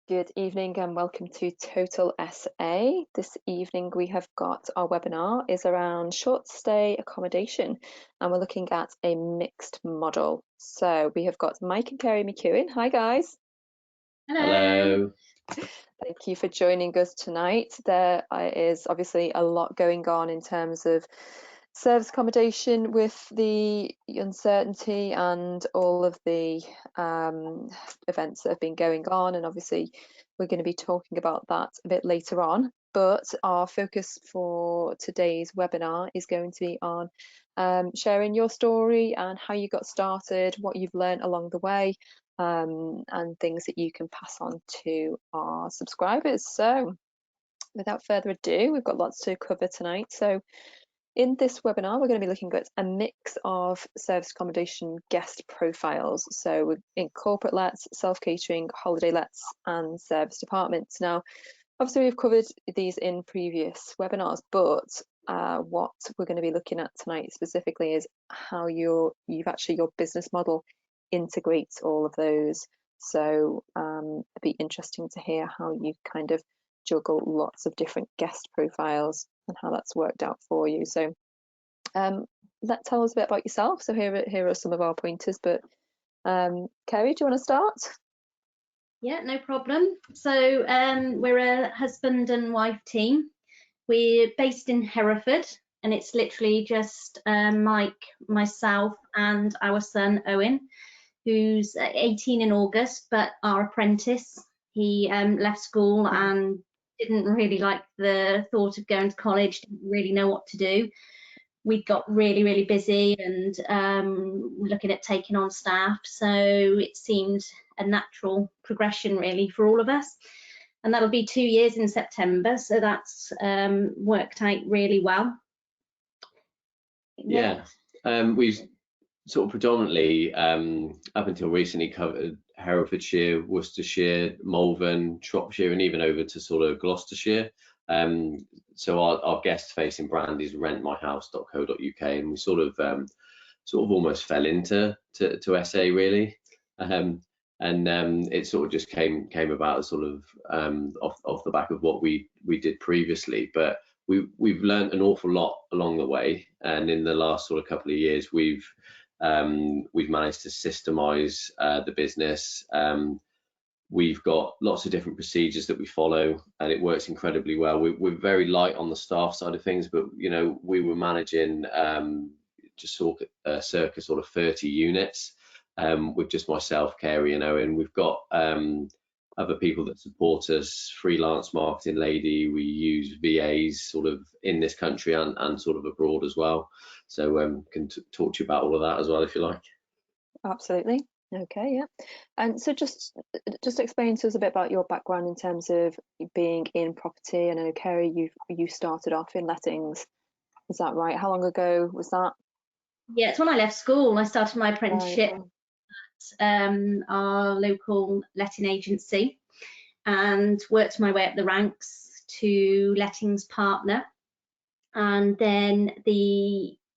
Good evening and welcome to Total SA. This evening we have got our webinar is around short stay accommodation and we're looking at a mixed model. So we have got Mike and Kerry McEwen. Hi guys. Hello. Thank you for joining us tonight. There is obviously a lot going on in terms of service accommodation with the uncertainty and all of the events that have been going on, and obviously we're going to be talking about that a bit later on, but our focus for today's webinar is going to be on sharing your story and how you got started, what you've learned along the way, and things that you can pass on to our subscribers. So without further ado, we've got lots to cover tonight. So in this webinar, we're going to be looking at a mix of service accommodation guest profiles. So in corporate lets, self-catering, holiday lets, and service departments. Now, obviously we've covered these in previous webinars, but what we're going to be looking at tonight specifically is how your business model integrates all of those. So it'd be interesting to hear how you kind of juggle lots of different guest profiles and how that's worked out for you. So tell us a bit about yourself. So here are some of our pointers, but Kerry, do you want to start? Yeah, no problem. So we're a husband and wife team. We're based in Hereford, and it's literally just Mike, myself, and our son Owen, who's 18 in August, but our apprentice. He left school and didn't really like the thought of going to college, didn't really know what to do. We got really busy and looking at taking on staff, so it seemed a natural progression really for all of us, and that'll be 2 years in September, so that's worked out really well. Yeah, we've sort of predominantly up until recently covered Herefordshire, Worcestershire, Malvern, Shropshire, and even over to sort of Gloucestershire. So our guest-facing brand is rentmyhouse.co.uk, and we sort of almost fell into SA really, and it sort of just came about sort of off the back of what we did previously, but we've learned an awful lot along the way, and in the last sort of couple of years we've managed to systemize the business. We've got lots of different procedures that we follow, and it works incredibly well. We're very light on the staff side of things, but you know, we were managing just circa sort of 30 units with just myself, Kerry, and Owen. We've got other people that support us, freelance marketing lady. We use VAs sort of in this country and sort of abroad as well. So can talk to you about all of that as well if you like. Absolutely. Okay, yeah. And so just explain to us a bit about your background in terms of being in property. I know, Kerry, you started off in lettings. Is that right? How long ago was that? Yeah, it's when I left school. I started my apprenticeship at our local letting agency and worked my way up the ranks to lettings partner. And then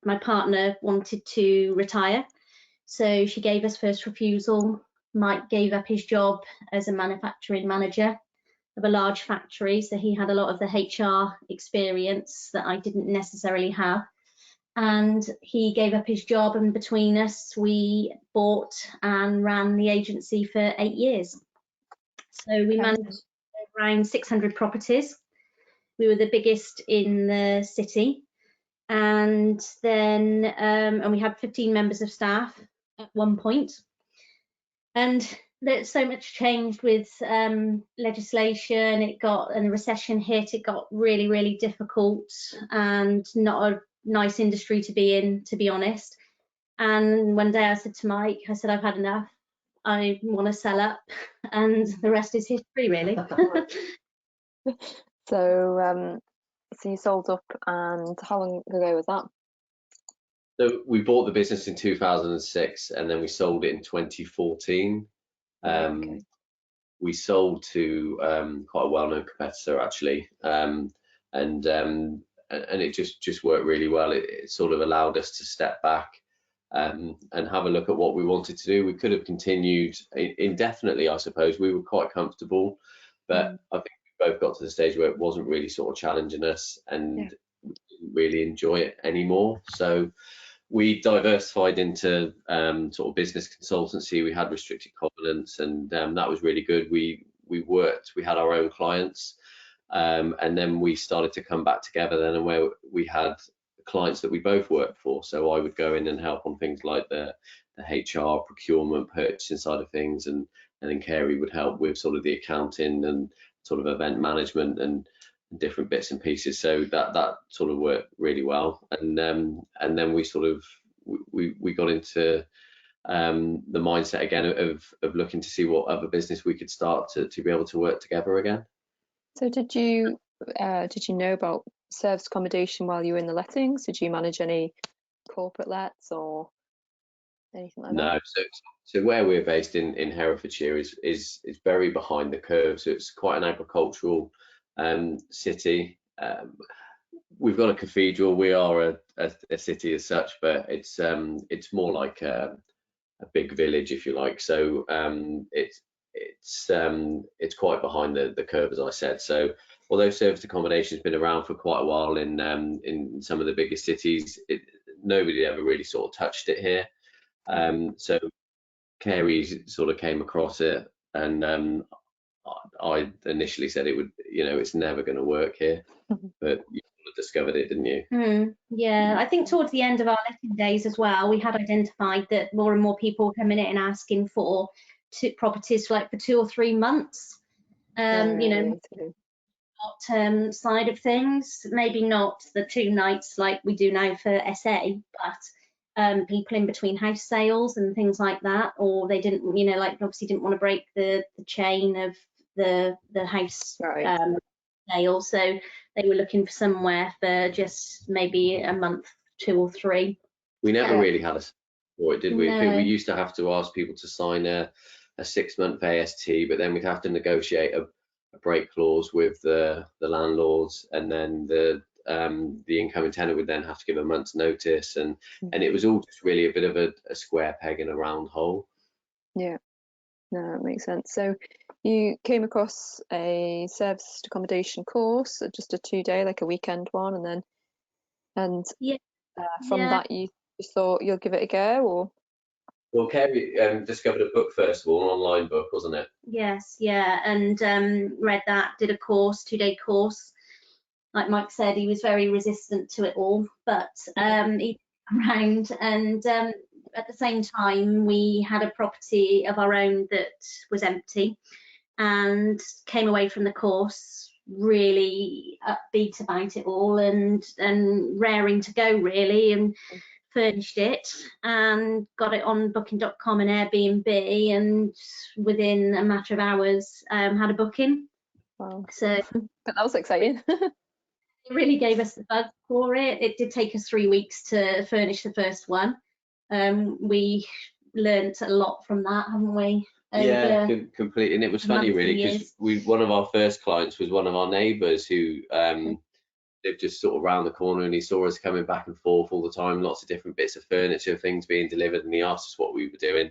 my partner wanted to retire, so she gave us first refusal. Mike gave up his job as a manufacturing manager of a large factory, so he had a lot of the HR experience that I didn't necessarily have. And he gave up his job, and between us, we bought and ran the agency for 8 years. So we managed around 600 properties. We were the biggest in the city. And then and we had 15 members of staff at one point, and there's so much changed with legislation. And the recession hit. It got really difficult and not a nice industry to be in, to be honest. And one day I said to Mike, I said, I've had enough, I want to sell up, and the rest is history really. So you sold up, and how long ago was that? So we bought the business in 2006, and then we sold it in 2014. Okay. We sold to quite a well-known competitor actually, and it just worked really well. It sort of allowed us to step back and have a look at what we wanted to do. We could have continued indefinitely, I suppose. We were quite comfortable, but I think we both got to the stage where it wasn't really sort of challenging us, and we didn't really enjoy it anymore. So we diversified into sort of business consultancy. We had restricted covenants, and that was really good. We had our own clients, and then we started to come back together then, and where we had clients that we both worked for. So I would go in and help on things like the HR, procurement, purchasing side of things, and then Carey would help with sort of the accounting and sort of event management and different bits and pieces. So that sort of worked really well. And then we sort of we got into the mindset again of looking to see what other business we could start to be able to work together again. So did you know about serviced accommodation while you were in the lettings? Did you manage any corporate lets or anything like that? No, so where we're based in Herefordshire is very behind the curve. So it's quite an agricultural city. We've got a cathedral. We are a city as such, but it's more like a big village, if you like. So it's quite behind the curve, as I said. So although serviced accommodation has been around for quite a while in some of the biggest cities, nobody ever really sort of touched it here. So Carey sort of came across it, and I initially said it would, it's never going to work here, but you sort of discovered it, didn't you? Yeah, I think towards the end of our letting days as well, we had identified that more and more people were coming in and asking for properties for 2 or 3 months. Short-term side of things, maybe not the 2 nights like we do now for SA, but people in between house sales and things like that, or they didn't, obviously didn't want to break the chain of the house sale, so they were looking for somewhere for just maybe a month, 2 or 3. We never really had a for it, did we? No. We used to have to ask people to sign a 6-month AST, but then we'd have to negotiate a break clause with the landlords, and then the incoming tenant would then have to give a month's notice, and it was all just really a bit of a square peg in a round hole. Yeah, no, that makes sense. So you came across a serviced accommodation course, just a 2-day, like a weekend one, and then from that you just thought you'll give it a go, or? Well, Carey discovered a book first of all, an online book, wasn't it? Yes, yeah, and read that, did a course, 2-day course. Like Mike said, he was very resistant to it all, but he came around, and at the same time we had a property of our own that was empty, and came away from the course really upbeat about it all, and raring to go really, and furnished it and got it on booking.com and Airbnb, and within a matter of hours had a booking. Wow. So but that was exciting. It really gave us the bug for it. It did take us 3 weeks to furnish the first one. We learnt a lot from that, haven't we? Yeah, completely. And it was funny really, because one of our first clients was one of our neighbours who lived just sort of around the corner, and he saw us coming back and forth all the time, lots of different bits of furniture, things being delivered, and he asked us what we were doing,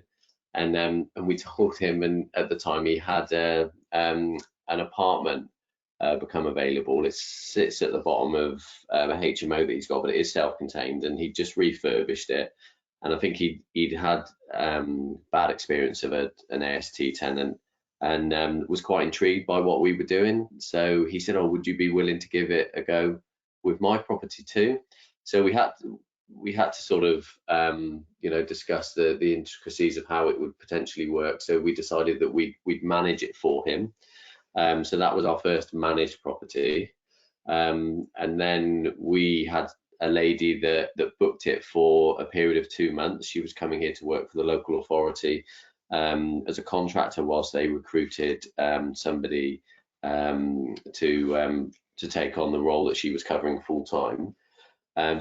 and we told him, and at the time he had an apartment become available. It sits at the bottom of a HMO that he's got, but it is self-contained, and he just refurbished it. And I think he'd had bad experience of an AST tenant, and was quite intrigued by what we were doing. So he said, "Oh, would you be willing to give it a go with my property too?" So we had to sort of discuss the intricacies of how it would potentially work. So we decided that we'd manage it for him. So that was our first managed property, and then we had a lady that booked it for a period of 2 months. She was coming here to work for the local authority as a contractor, whilst they recruited somebody to take on the role that she was covering full time.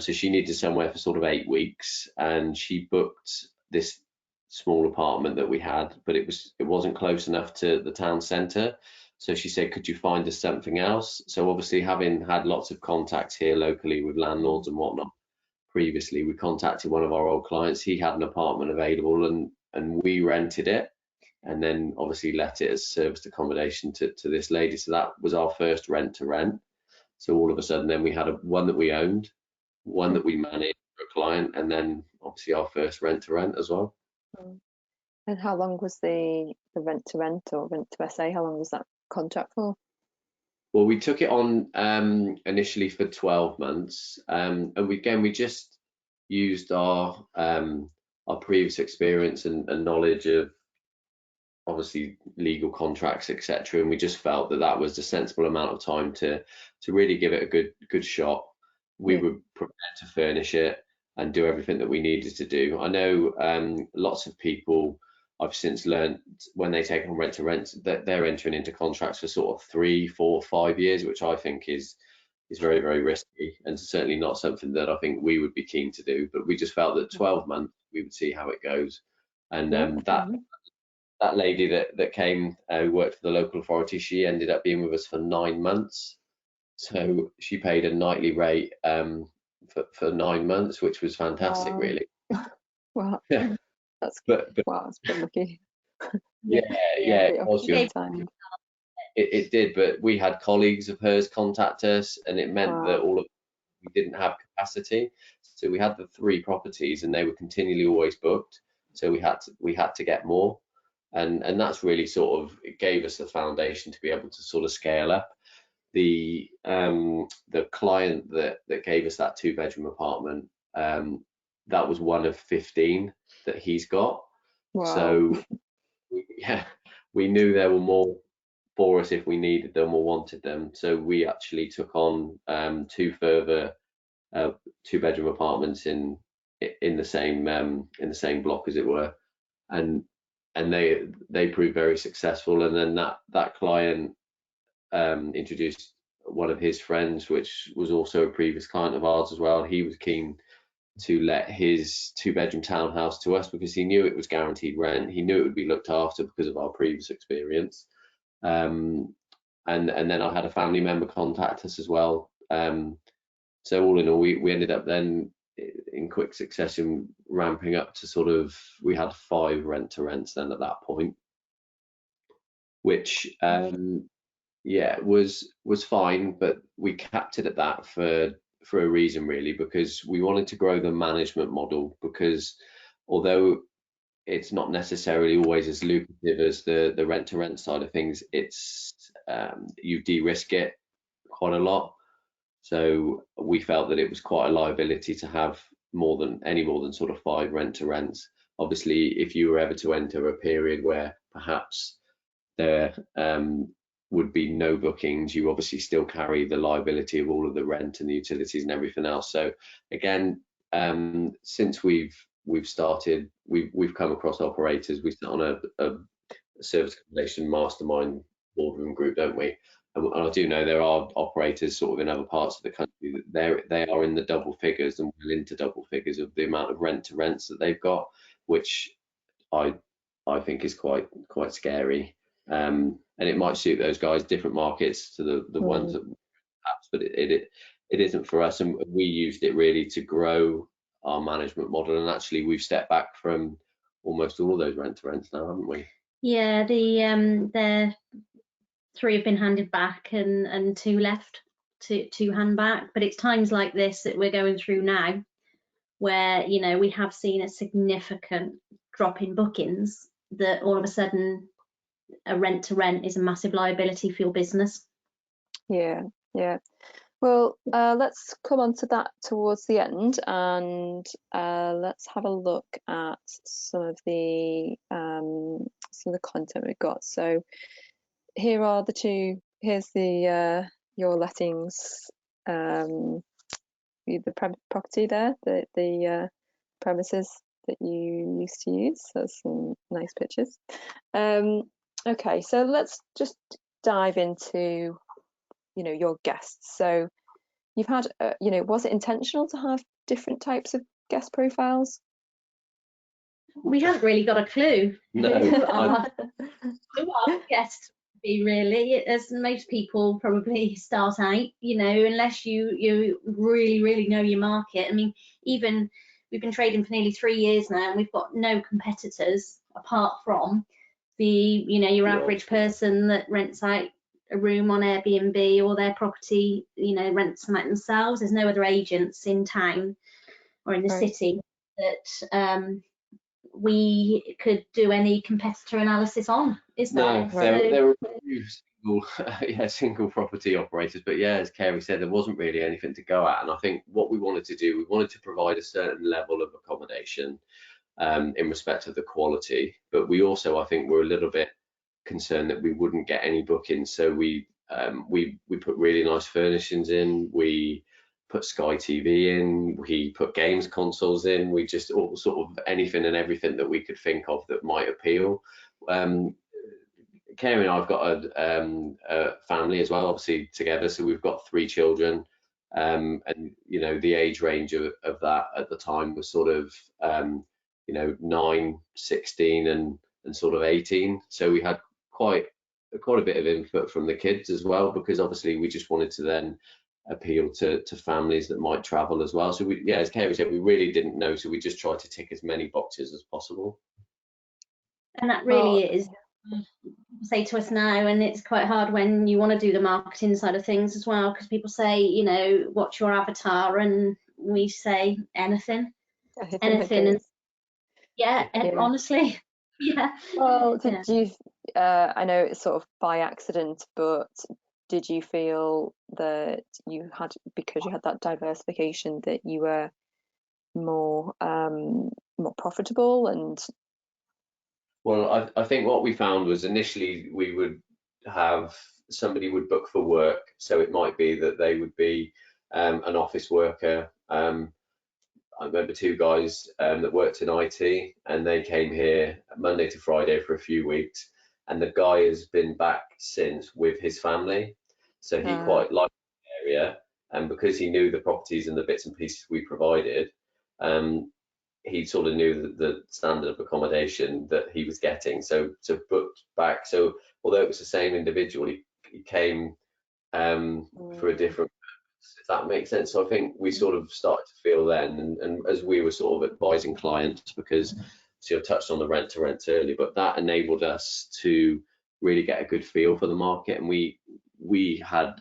So she needed somewhere for sort of 8 weeks, and she booked this small apartment that we had, but it wasn't close enough to the town centre. So she said, "Could you find us something else?" So obviously, having had lots of contacts here locally with landlords and whatnot, previously, we contacted one of our old clients. He had an apartment available, and we rented it, and then obviously let it as serviced accommodation to this lady. So that was our first rent to rent. So all of a sudden, then we had one that we owned, one that we managed for a client, and then obviously our first rent to rent as well. And how long was the rent to rent or rent to SA? How long was that contract for? Well, we took it on initially for 12 months, and we just used our previous experience and knowledge of obviously legal contracts, etc. And we just felt that that was a sensible amount of time to really give it a good shot. We were prepared to furnish it and do everything that we needed to do. I know lots of people, I've since learned, when they take on rent to rent, that they're entering into contracts for sort of 3, 4, 5 years, which I think is very, very risky, and certainly not something that I think we would be keen to do. But we just felt that 12 months we would see how it goes. And that lady that came, who worked for the local authority, she ended up being with us for 9 months. So she paid a nightly rate for 9 months, which was fantastic, really. Wow. That's wow, that's pretty lucky. Yeah, it was good. Time. It did, but we had colleagues of hers contact us, and it meant that we didn't have capacity. So we had the 3 properties, and they were continually always booked. So we had to get more, and that's really sort of, it gave us the foundation to be able to sort of scale up. The client that gave us that 2-bedroom apartment, that was one of 15 that he's got. Wow. So we knew there were more for us if we needed them or wanted them. So we actually took on 2 further 2-bedroom apartments in the same block, as it were, and they proved very successful. And then that client introduced one of his friends, which was also a previous client of ours as well. He was keen to let his 2-bedroom townhouse to us because he knew it was guaranteed rent. He knew it would be looked after because of our previous experience. And then I had a family member contact us as well. So all in all, we ended up then in quick succession ramping up to sort of, we had 5 rent to rents then at that point, which was fine, but we capped it at that for a reason, really, because we wanted to grow the management model, because although it's not necessarily always as lucrative as the rent to rent side of things, it's you de-risk it quite a lot. So we felt that it was quite a liability to have more than sort of 5 rent to rents. Obviously, if you were ever to enter a period where perhaps there would be no bookings, you obviously still carry the liability of all of the rent and the utilities and everything else. So again, since we've started, we've come across operators. We sit on a service accommodation mastermind boardroom group, don't we? And I do know there are operators sort of in other parts of the country that they are in the double figures and well into double figures of the amount of rent to rents that they've got, which I think is quite scary. And it might suit those guys, different markets to the ones that perhaps, but it isn't for us. And we used it really to grow our management model. And actually, we've stepped back from almost all of those rent to rents now, haven't we? Yeah, the 3 have been handed back and 2 left to hand back. But it's times like this that we're going through now, where we have seen a significant drop in bookings, that all of a sudden a rent to rent is a massive liability for your business. Yeah. Well, let's come on to that towards the end, and let's have a look at some of the content we've got. So here are the 2. Here's the your lettings, the property there, the premises that you used to use. So some nice pictures. Okay, so let's just dive into your guests. So you've had was it intentional to have different types of guest profiles? We haven't really got a clue No, who our guests would be really, as most people probably start out, you know, unless you really know your market. I mean, even we've been trading for nearly 3 years now, and we've got no competitors apart from your average person that rents out a room on Airbnb, or their property, rents them out themselves. There's no other agents in town or in the city that we could do any competitor analysis on, is there? No, there were a few single property operators, but yeah, as Kerry said, there wasn't really anything to go at. And I think what we wanted to do, we wanted to provide a certain level of accommodation in respect of the quality, but we also, I think, were a little bit concerned that we wouldn't get any bookings. So we put really nice furnishings in, we put Sky TV in, we put games consoles in, we just all sort of anything and everything that we could think of that might appeal. Kerry and I've got a family as well, obviously together, so we've got 3 children, and the age range of that at the time was sort of 9, 16 and sort of 18. So we had quite a bit of input from the kids as well, because obviously we just wanted to then appeal to families that might travel as well. So as Kerry said, we really didn't know, so we just tried to tick as many boxes as possible. And that really is, say to us now, and it's quite hard when you want to do the marketing side of things as well, because people say, what's your avatar, and we say anything. And honestly, yeah. Well, did you? I know it's sort of by accident, but did you feel that you had, because you had that diversification, that you were more profitable? And well, I think what we found was initially we would have somebody would book for work, so it might be that they would be an office worker. I remember 2 guys that worked in IT, and they came here Monday to Friday for a few weeks, and the guy has been back since with his family, so he quite liked the area, and because he knew the properties and the bits and pieces we provided, he sort of knew the standard of accommodation that he was getting, so booked back. So although it was the same individual, he came for a different, if that makes sense. So I think we sort of started to feel then, and as we were sort of advising clients, because I touched on the rent to rent earlier, but that enabled us to really get a good feel for the market, and we had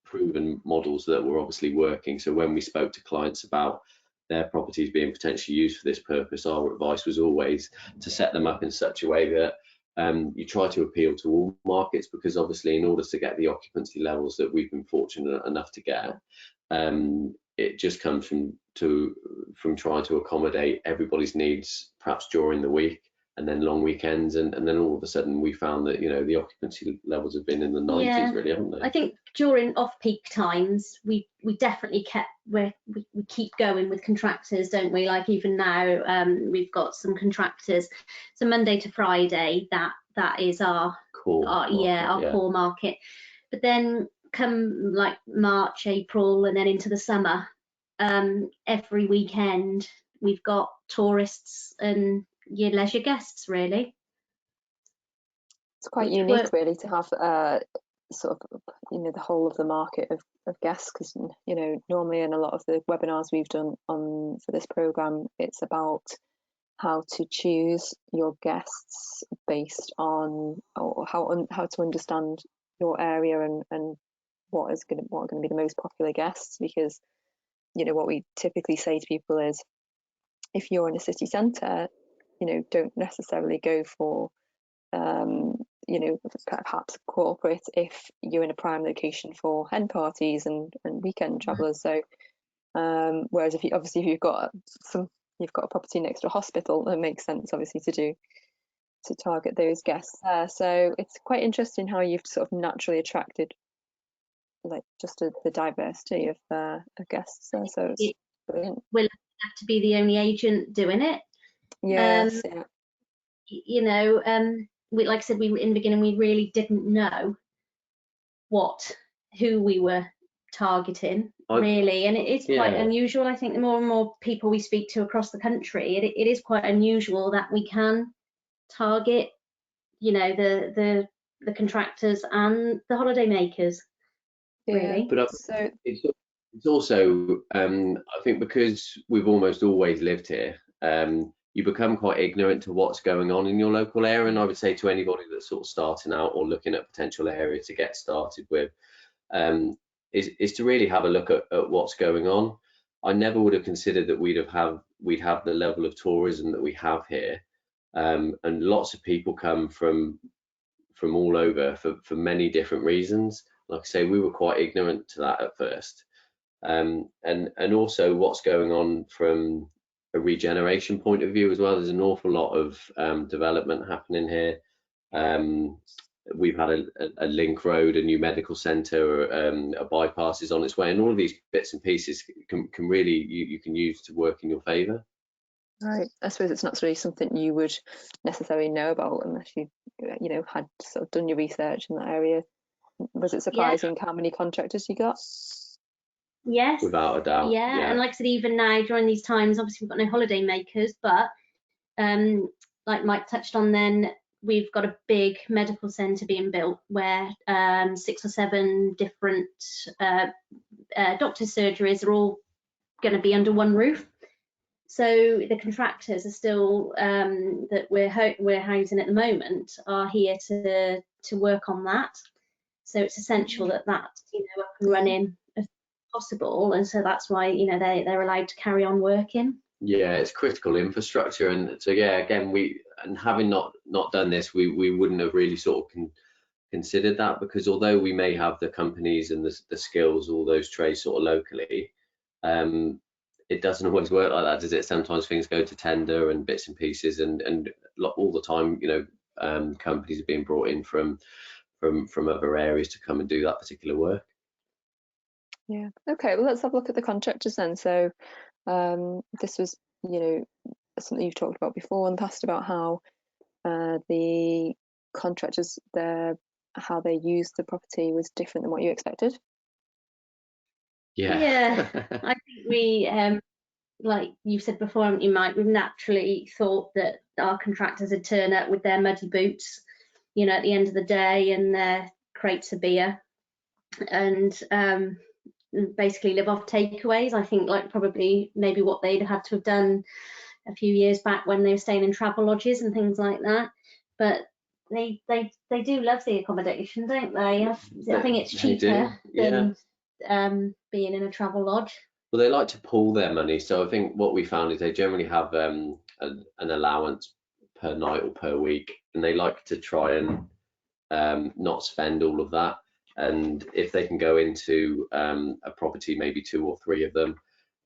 proven models that were obviously working. So when we spoke to clients about their properties being potentially used for this purpose, our advice was always to set them up in such a way that you try to appeal to all markets, because obviously in order to get the occupancy levels that we've been fortunate enough to get, it just comes from trying to accommodate everybody's needs, perhaps during the week and then long weekends, and then all of a sudden we found that the occupancy levels have been in the 90s, really, haven't they? I think during off-peak times we definitely we keep going with contractors, don't we? Like even now we've got some contractors, so Monday to Friday that is our core core market. But then come like March, April, and then into the summer, every weekend we've got tourists and your leisure guests, really. It's quite unique, really, to have sort of the whole of the market of guests, because normally in a lot of the webinars we've done for this program, it's about how to choose your guests based on, or how to understand your area and what are going to be the most popular guests. Because what we typically say to people is, if you're in a city centre, don't necessarily go for perhaps corporate if you're in a prime location for hen parties and weekend travellers. So whereas if you've got a property next to a hospital, it makes sense obviously to target those guests there. So it's quite interesting how you've sort of naturally attracted like just the diversity of guests there. So it's brilliant. We'll have to be the only agent doing it. Yes. Like I said, in the beginning we really didn't know who we were targeting, really, and it is quite unusual. I think the more and more people we speak to across the country, it is quite unusual that we can target the the contractors and the holiday makers, really. But it's also, I think, because we've almost always lived here, you become quite ignorant to what's going on in your local area. And I would say to anybody that's sort of starting out or looking at potential area to get started with, is to really have a look at what's going on. I never would have considered that we'd have the level of tourism that we have here, and lots of people come from all over for many different reasons. Like I say, we were quite ignorant to that at first, and also what's going on from a regeneration point of view as well. There's an awful lot of development happening here. We've had a link road, a new medical centre, a bypass is on its way, and all of these bits and pieces can really you can use to work in your favour. Right. I suppose it's not really something you would necessarily know about unless you had sort of done your research in that area. Was it surprising how many contractors you got? Yes, without a doubt. Yeah, and like I said, even now during these times, obviously we've got no holiday makers, but like Mike touched on, then we've got a big medical centre being built where 6 or 7 different doctors' surgeries are all going to be under one roof. So the contractors are still that we're housing at the moment are here to work on that. So it's essential that that's up and running as possible, and so that's why they're allowed to carry on working. Yeah, it's critical infrastructure, and so again, having not done this, we wouldn't have really sort of considered that, because although we may have the companies and the skills, all those trades sort of locally, it doesn't always work like that, does it? Sometimes things go to tender and bits and pieces, and all the time, companies are being brought in from other areas to come and do that particular work. Yeah. Okay. Well, let's have a look at the contractors then. So, this was, something you've talked about before in the past about how the contractors how they used the property was different than what you expected. Yeah. I think we, like you said before, haven't you, Mike, we've naturally thought that our contractors would turn up with their muddy boots, at the end of the day, and their crates of beer, and basically live off takeaways. I think probably maybe what they'd had to have done a few years back when they were staying in travel lodges and things like that. But they do love the accommodation, don't they? I think it's cheaper than being in a travel lodge. Well, they like to pool their money, so I think what we found is they generally have an allowance per night or per week, and they like to try and not spend all of that. And if they can go into a property, maybe 2 or 3 of them,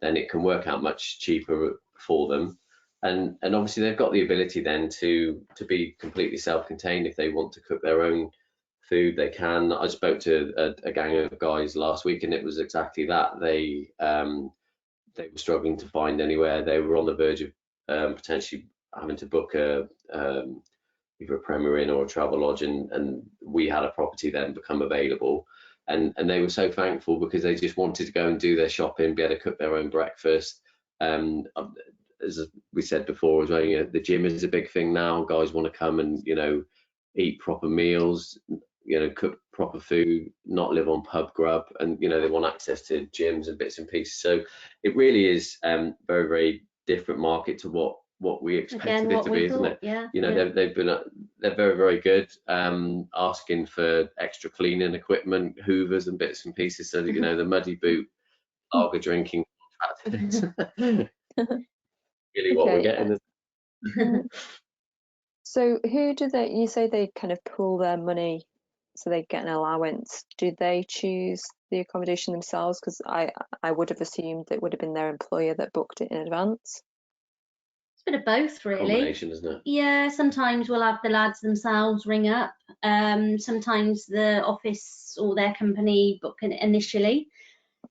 then it can work out much cheaper for them. And obviously they've got the ability then to be completely self-contained. If they want to cook their own food, they can. I spoke to a gang of guys last week, and it was exactly that. They were struggling to find anywhere. They were on the verge of potentially having to book either a Premier Inn or a travel lodge, and we had a property then become available, and they were so thankful because they just wanted to go and do their shopping, be able to cook their own breakfast. As we said before as well, the gym is a big thing now. Guys want to come and eat proper meals, cook proper food, not live on pub grub, and they want access to gyms and bits and pieces. So it really is very, very different market to what we expected it to be, isn't it? Yeah. They're very, very good, asking for extra cleaning equipment, hoovers and bits and pieces, so that the muddy boot lager drinking really what we're getting. So who do you say they kind of pool their money so they get an allowance? Do they choose the accommodation themselves? Because I would have assumed it would have been their employer that booked it in advance. It's a bit of both, really. Combination, isn't it? Yeah, sometimes we'll have the lads themselves ring up. Sometimes the office or their company book initially.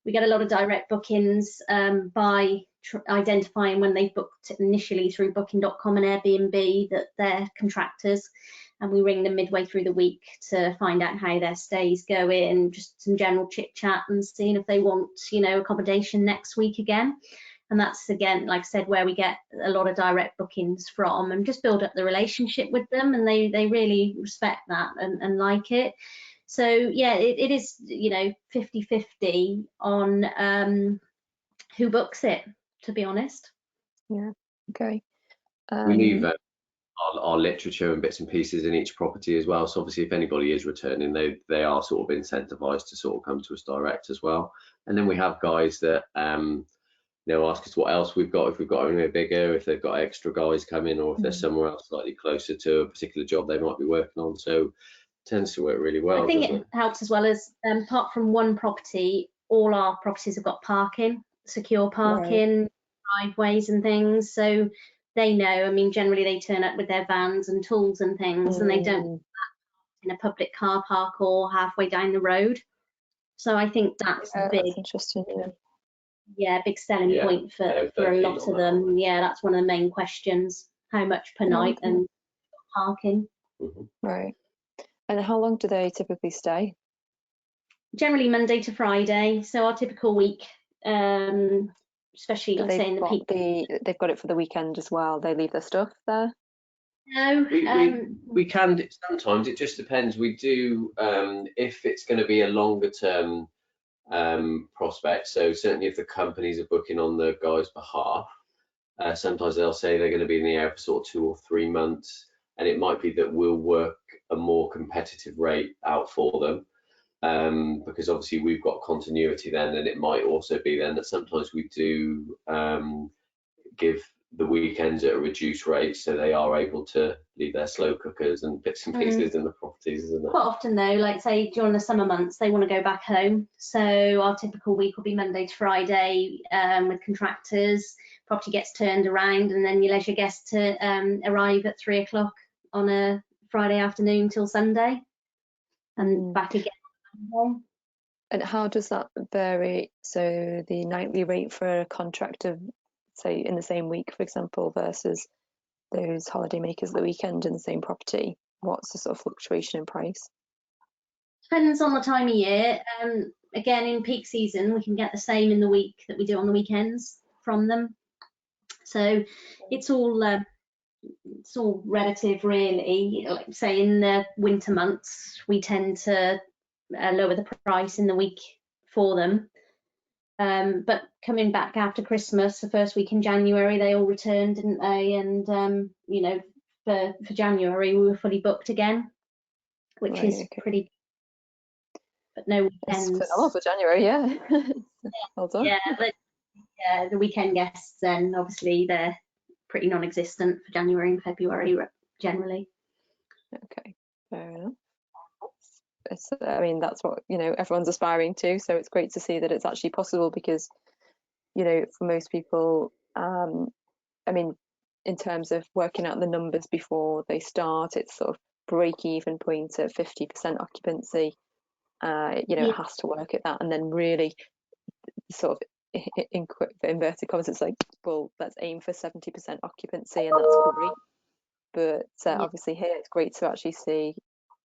We get a lot of direct bookings by identifying when they booked initially through booking.com and Airbnb that they're contractors, and we ring them midway through the week to find out how their stay's going, just some general chit chat and seeing if they want accommodation next week again. And that's, again, like I said, where we get a lot of direct bookings from, and just build up the relationship with them, and they really respect that and like it. So yeah, it is, you know, 50-50 on who books it, to be honest. Yeah. Okay. We leave our literature and bits and pieces in each property as well. So obviously, if anybody is returning, they are sort of incentivized to sort of come to us direct as well. And then we have guys that you know, ask us what else we've got, if we've got anywhere bigger, if they've got extra guys coming, or if they're somewhere else slightly closer to a particular job they might be working on. So it tends to work really well. I think it helps as well as, apart from one property, all our properties have got parking, secure parking, driveways and things. So they know, I mean, generally they turn up with their vans and tools and things, and they don't in a public car park or halfway down the road. So I think that's big. That's interesting. Yeah, big selling point for a lot of them. Yeah, that's one of the main questions. How much per night and parking. Right. And how long do they typically stay? Generally Monday to Friday. So our typical week, especially like say in the peak. They've got it for the weekend as well. They leave their stuff there. No, we can sometimes. It just depends. We do if it's going to be a longer term prospect. So certainly if the companies are booking on the guy's behalf, sometimes they'll say they're going to be in the air for sort of 2 or 3 months, and it might be that we'll work a more competitive rate out for them, because obviously we've got continuity then. And it might also be then that sometimes we do give the weekends at a reduced rate, so they are able to leave their slow cookers and bits and pieces in the properties, isn't it? Quite often though, like say during the summer months, they want to go back home. So our typical week will be Monday to Friday with contractors. Property gets turned around, and then your leisure guests to arrive at 3 o'clock on a Friday afternoon till Sunday, and back again. And how does that vary? So the nightly rate for a contractor, say in the same week, for example, versus those holidaymakers at the weekend in the same property, what's the sort of fluctuation in price? Depends on the time of year. Again, in peak season, we can get the same in the week that we do on the weekends from them. So it's all relative, really. Like say in the winter months, we tend to lower the price in the week for them. But coming back after Christmas, the first week in January, they all returned, didn't they? And you know, for January, we were fully booked again, which is pretty. But no weekends. It's phenomenal for January, yeah. Well done. Yeah, but yeah, the weekend guests then obviously they're pretty non-existent for January and February generally. Okay, fair enough. I mean, that's what, you know, everyone's aspiring to, so it's great to see that it's actually possible, because, you know, for most people, I mean, in terms of working out the numbers before they start, it's sort of break-even point at 50% occupancy. You know, it has to work at that, and then really sort of in inverted commas, it's like, well, let's aim for 70% occupancy, and that's great. But obviously here it's great to actually see,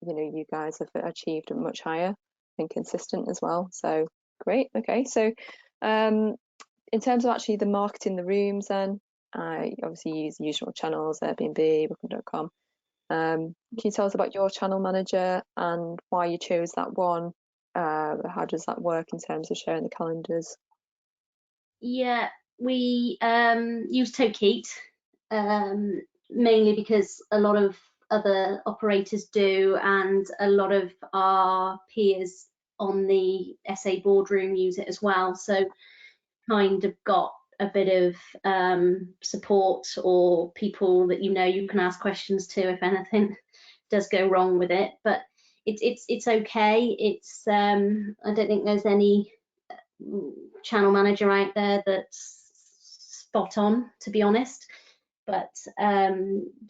you know, you guys have achieved much higher and consistent as well. So great. Okay, so in terms of actually the marketing the rooms, then I obviously use the usual channels, Airbnb, Booking.com. Can you tell us about your channel manager and why you chose that one? How does that work in terms of sharing the calendars? Yeah, we use Tokeet mainly because a lot of other operators do, and a lot of our peers on the SA boardroom use it as well. So kind of got a bit of support, or people that you know you can ask questions to if anything does go wrong with it. But it's okay. It's I don't think there's any channel manager out there that's spot on, to be honest. But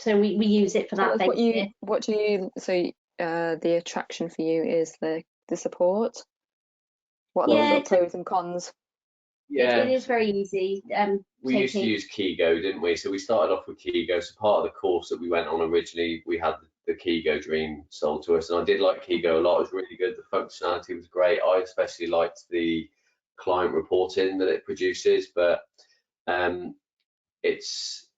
so we use it for that basis. What do you so the attraction for you is the support? What are the pros and cons? Yeah, it is very easy. We used to use Kigo, didn't we? So we started off with Kigo. So part of the course that we went on originally, we had the Kigo Dream sold to us, and I did like Kigo a lot. It was really good. The functionality was great. I especially liked the client reporting that it produces, but it's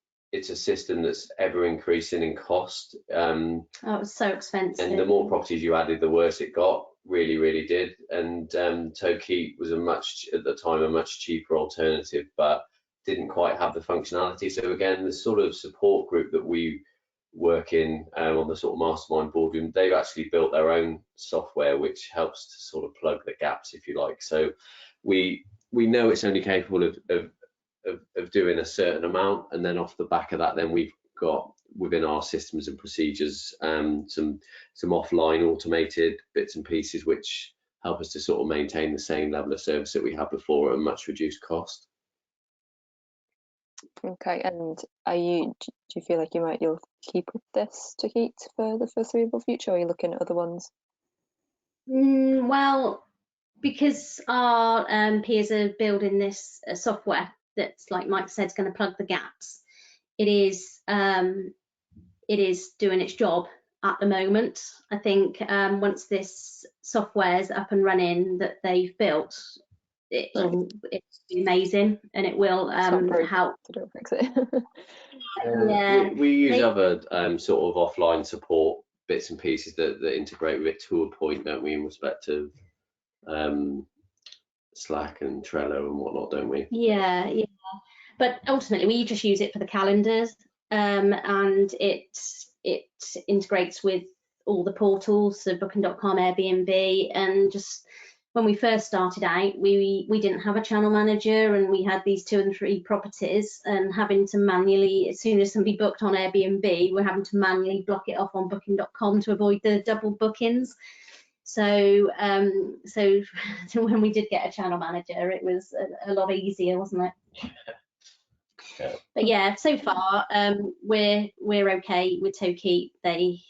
a system that's ever increasing in cost. Oh, it was so expensive. And the more properties you added, the worse it got. Really did. And Tokeep was at the time a much cheaper alternative, but didn't quite have the functionality. So again, the sort of support group that we work in on the sort of mastermind boardroom, they've actually built their own software which helps to sort of plug the gaps, if you like. So we know it's only capable of doing a certain amount, and then off the back of that, then we've got within our systems and procedures some offline automated bits and pieces which help us to sort of maintain the same level of service that we had before at a much reduced cost. Okay, and do you feel like you'll keep with this to keep for the foreseeable future, or are you looking at other ones? Well, because our peers are building this software that's, like Mike said, is going to plug the gaps, it is doing its job at the moment. I think once this software is up and running that they've built, it's amazing, and it will help. So don't fix it. Yeah, we use other sort of offline support bits and pieces that integrate with it to a point, don't we, in respect of Slack and Trello and whatnot, don't we? Yeah. But ultimately, we just use it for the calendars, and it integrates with all the portals, so Booking.com, Airbnb, and just when we first started out, we didn't have a channel manager, and we had these 2 and 3 properties, and having to manually, as soon as somebody booked on Airbnb, we're having to manually block it off on Booking.com to avoid the double bookings. So when we did get a channel manager, it was a lot easier, wasn't it? Yeah. But yeah, so far we're okay with Tokeep. They,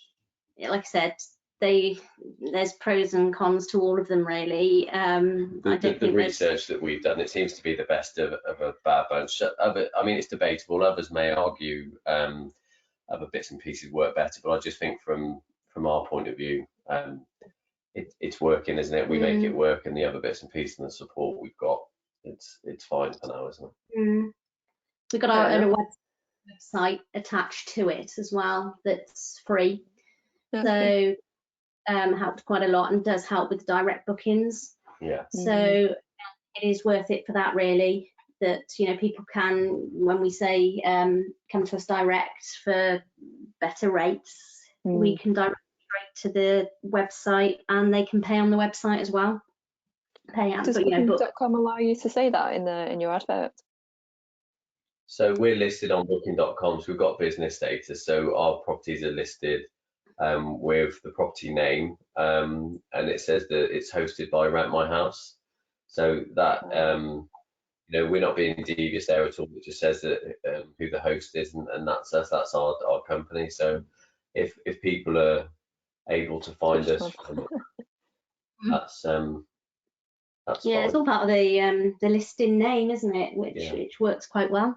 like I said, there's pros and cons to all of them, really. The research that we've done, it seems to be the best of a bad bunch. I mean, it's debatable. Others may argue other bits and pieces work better, but I just think from our point of view, it's working, isn't it? We make it work, and the other bits and pieces and the support we've got, it's fine for now, isn't it? We've got our website attached to it as well that's free. Okay. So helped quite a lot, and does help with direct bookings. Yeah. So it is worth it for that, really, that people can, when we say come to us direct for better rates, we can direct straight to the website, and they can pay on the website as well. Does Booking.com allow you to say that in your advert? So we're listed on Booking.com, so we've got business status. So our properties are listed with the property name, and it says that it's hosted by Rent My House. So that we're not being devious there at all. It just says that who the host is, and that's us. That's our company. So if people are able to find us, that's yeah, fine. It's all part of the listing name, isn't it? Which works quite well.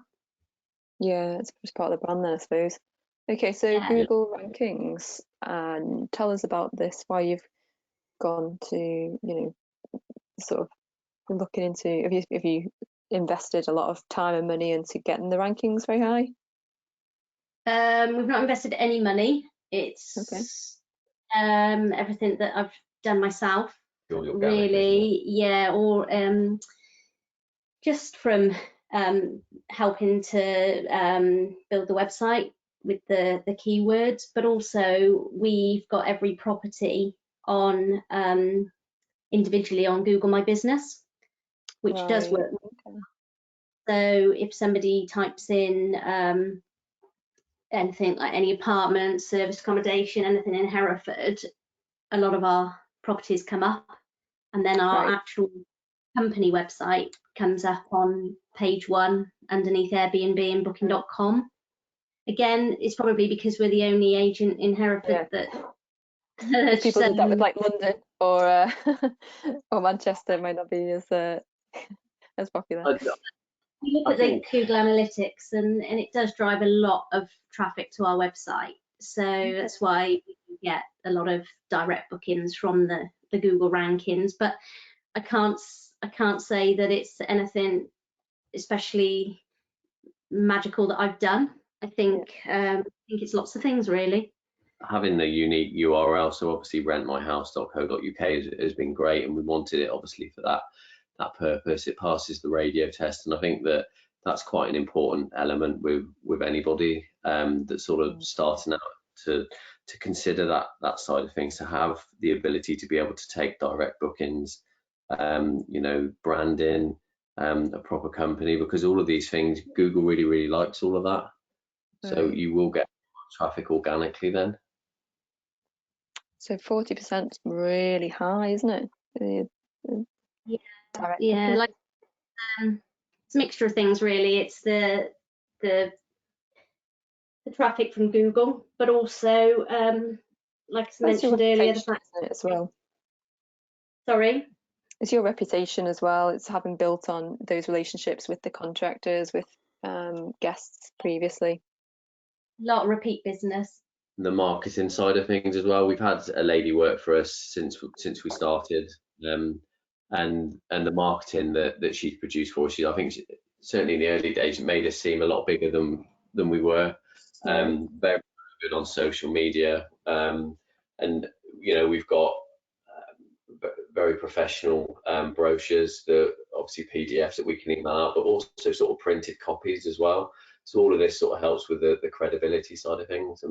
Yeah, it's part of the brand there, I suppose. Okay, so Google rankings, and tell us about this, why you've gone to, sort of looking into, have you invested a lot of time and money into getting the rankings very high? We've not invested any money. It's everything that I've done myself, really. Yeah, or just from helping to build the website with the keywords, but also we've got every property on individually on Google My Business, which does work. Okay. So if somebody types in anything like any apartment, service accommodation, anything in Hereford, a lot of our properties come up, and then our actual company website comes up on page 1 underneath Airbnb and Booking.com. Again, it's probably because we're the only agent in Hereford that people did that with like London or Manchester might not be as popular. We look at the Google Analytics, and it does drive a lot of traffic to our website. So that's why we get a lot of direct bookings from the Google rankings. But I can't say that it's anything especially magical that I've done. I think it's lots of things really. Having the unique URL, so obviously rentmyhouse.co.uk has been great, and we wanted it obviously for that purpose. It passes the radio test, and I think that that's quite an important element with anybody that's sort of starting out to consider that side of things, to have the ability to be able to take direct bookings, you know, branding, a proper company, because all of these things, Google really likes all of that. So you will get traffic organically then. So 40% is really high, isn't it? Yeah, like it's a mixture of things really. It's the traffic from Google, but also like I mentioned earlier, the fact as well. Sorry. It's your reputation as well. It's having built on those relationships with the contractors, with guests previously. A lot of repeat business. The marketing side of things as well. We've had a lady work for us since we started, and the marketing that she's produced for us, I think certainly in the early days made us seem a lot bigger than we were. Very good on social media, and you know, we've got very professional brochures, that obviously PDFs that we can email out, but also sort of printed copies as well. So all of this sort of helps with the credibility side of things.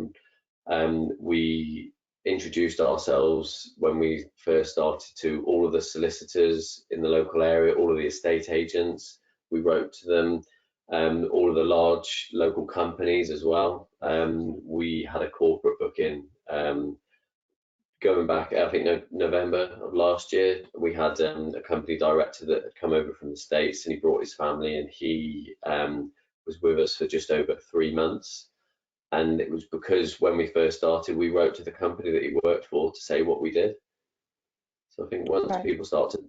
And we introduced ourselves when we first started to all of the solicitors in the local area, all of the estate agents. We wrote to them, all of the large local companies as well. We had a corporate booking going back, I think November of last year. We had a company director that had come over from the States, and he brought his family, and he was with us for just over 3 months. And it was because when we first started, we wrote to the company that he worked for to say what we did. So I think once people start to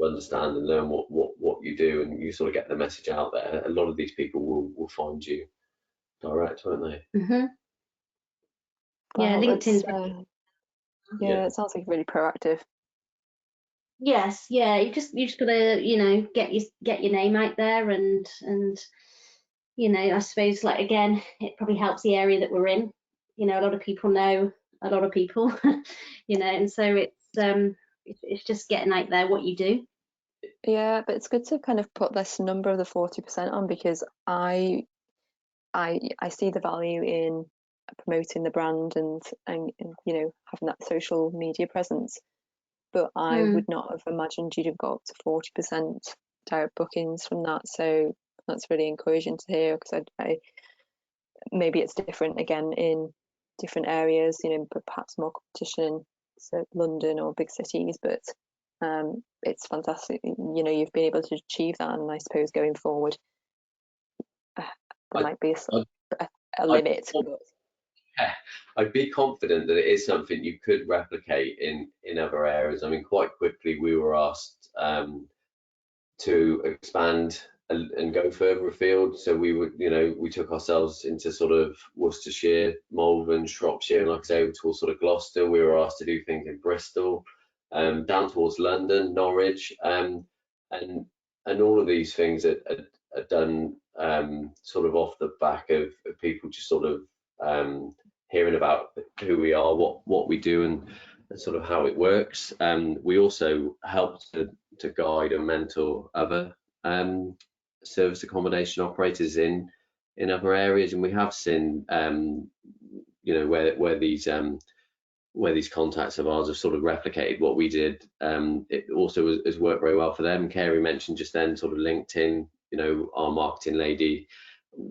understand and learn what you do, and you sort of get the message out there, a lot of these people will find you direct, won't they? Yeah, LinkedIn's it sounds like really proactive. Yes, yeah, you just gotta, you know, get your name out there, and you know, I suppose, like, again, it probably helps the area that we're in. You know, a lot of people know a lot of people, you know, and so it's just getting out there what you do. Yeah, but it's good to kind of put this number of the 40% on, because I see the value in promoting the brand and you know, having that social media presence. But I would not have imagined you'd have got up to 40% direct bookings from that. So that's really encouraging to hear, because I maybe it's different again in different areas, you know, but perhaps more competition, so London or big cities, but it's fantastic, you know, you've been able to achieve that. And I suppose going forward there might be a limit. Yeah, I'd be confident that it is something you could replicate in other areas. I mean, quite quickly we were asked to expand and go further afield. So we would, you know, we took ourselves into sort of Worcestershire, Malvern, Shropshire, and like I say, towards sort of Gloucester. We were asked to do things in Bristol, down towards London, Norwich, and all of these things are done sort of off the back of people just sort of hearing about who we are, what we do, and sort of how it works. We also help to guide and mentor other service accommodation operators in other areas, and we have seen you know, where these contacts of ours have sort of replicated what we did. It also has worked very well for them. Carey mentioned just then sort of LinkedIn. You know, our marketing lady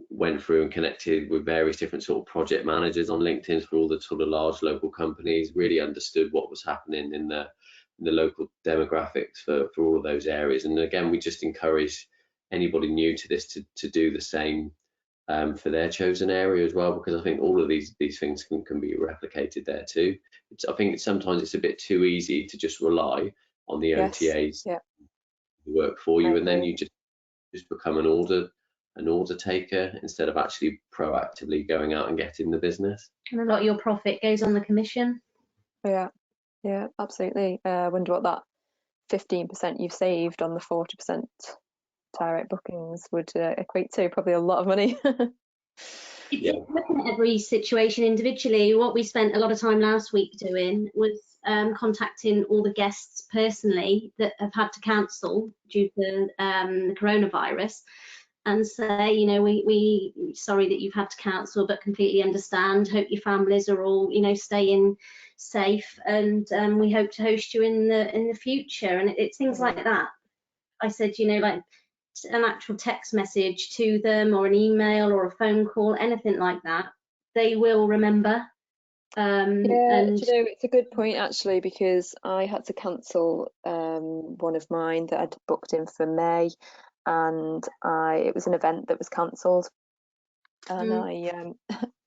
went through and connected with various different sort of project managers on LinkedIn for all the sort of large local companies, really understood what was happening in the local demographics for all of those areas. And again, we just encourage anybody new to this to do the same for their chosen area as well, because I think all of these things can be replicated there too. I think sometimes it's a bit too easy to just rely on the OTAs to work for you, and then you just become an order taker instead of actually proactively going out and getting the business. And a lot of your profit goes on the commission. Yeah, absolutely. I wonder what that 15% you've saved on the 40% direct bookings would equate to, probably a lot of money. Yeah. Looking at every situation individually, what we spent a lot of time last week doing was contacting all the guests personally that have had to cancel due to the coronavirus, and say, you know, we sorry that you've had to cancel, but completely understand. Hope your families are all, you know, staying safe, and we hope to host you in the future. And it's things like that. I said, you know, like an actual text message to them, or an email, or a phone call, anything like that, they will remember. Yeah, and do you know, it's a good point actually, because I had to cancel one of mine that I'd booked in for May, and it was an event that was cancelled, and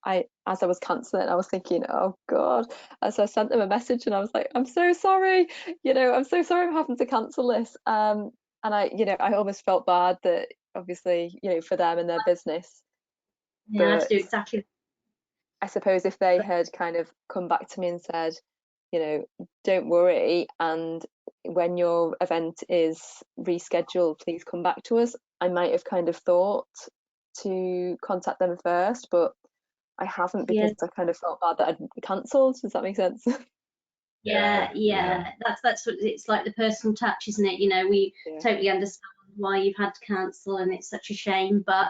I as I was cancelling, I was thinking, oh God. As I sent them a message, and I was like, I'm so sorry, you know, I'm so sorry I'm having to cancel this. And I, you know, I almost felt bad that obviously, you know, for them and their business. yeah, I had to But do exactly. I suppose if they had kind of come back to me and said, you know, don't worry, and when your event is rescheduled, please come back to us, I might have kind of thought to contact them first, but I haven't, because I kind of felt bad that I'd cancelled. Does that make sense? Yeah. That's what it's like, the personal touch, isn't it? You know, we totally understand why you've had to cancel, and it's such a shame, but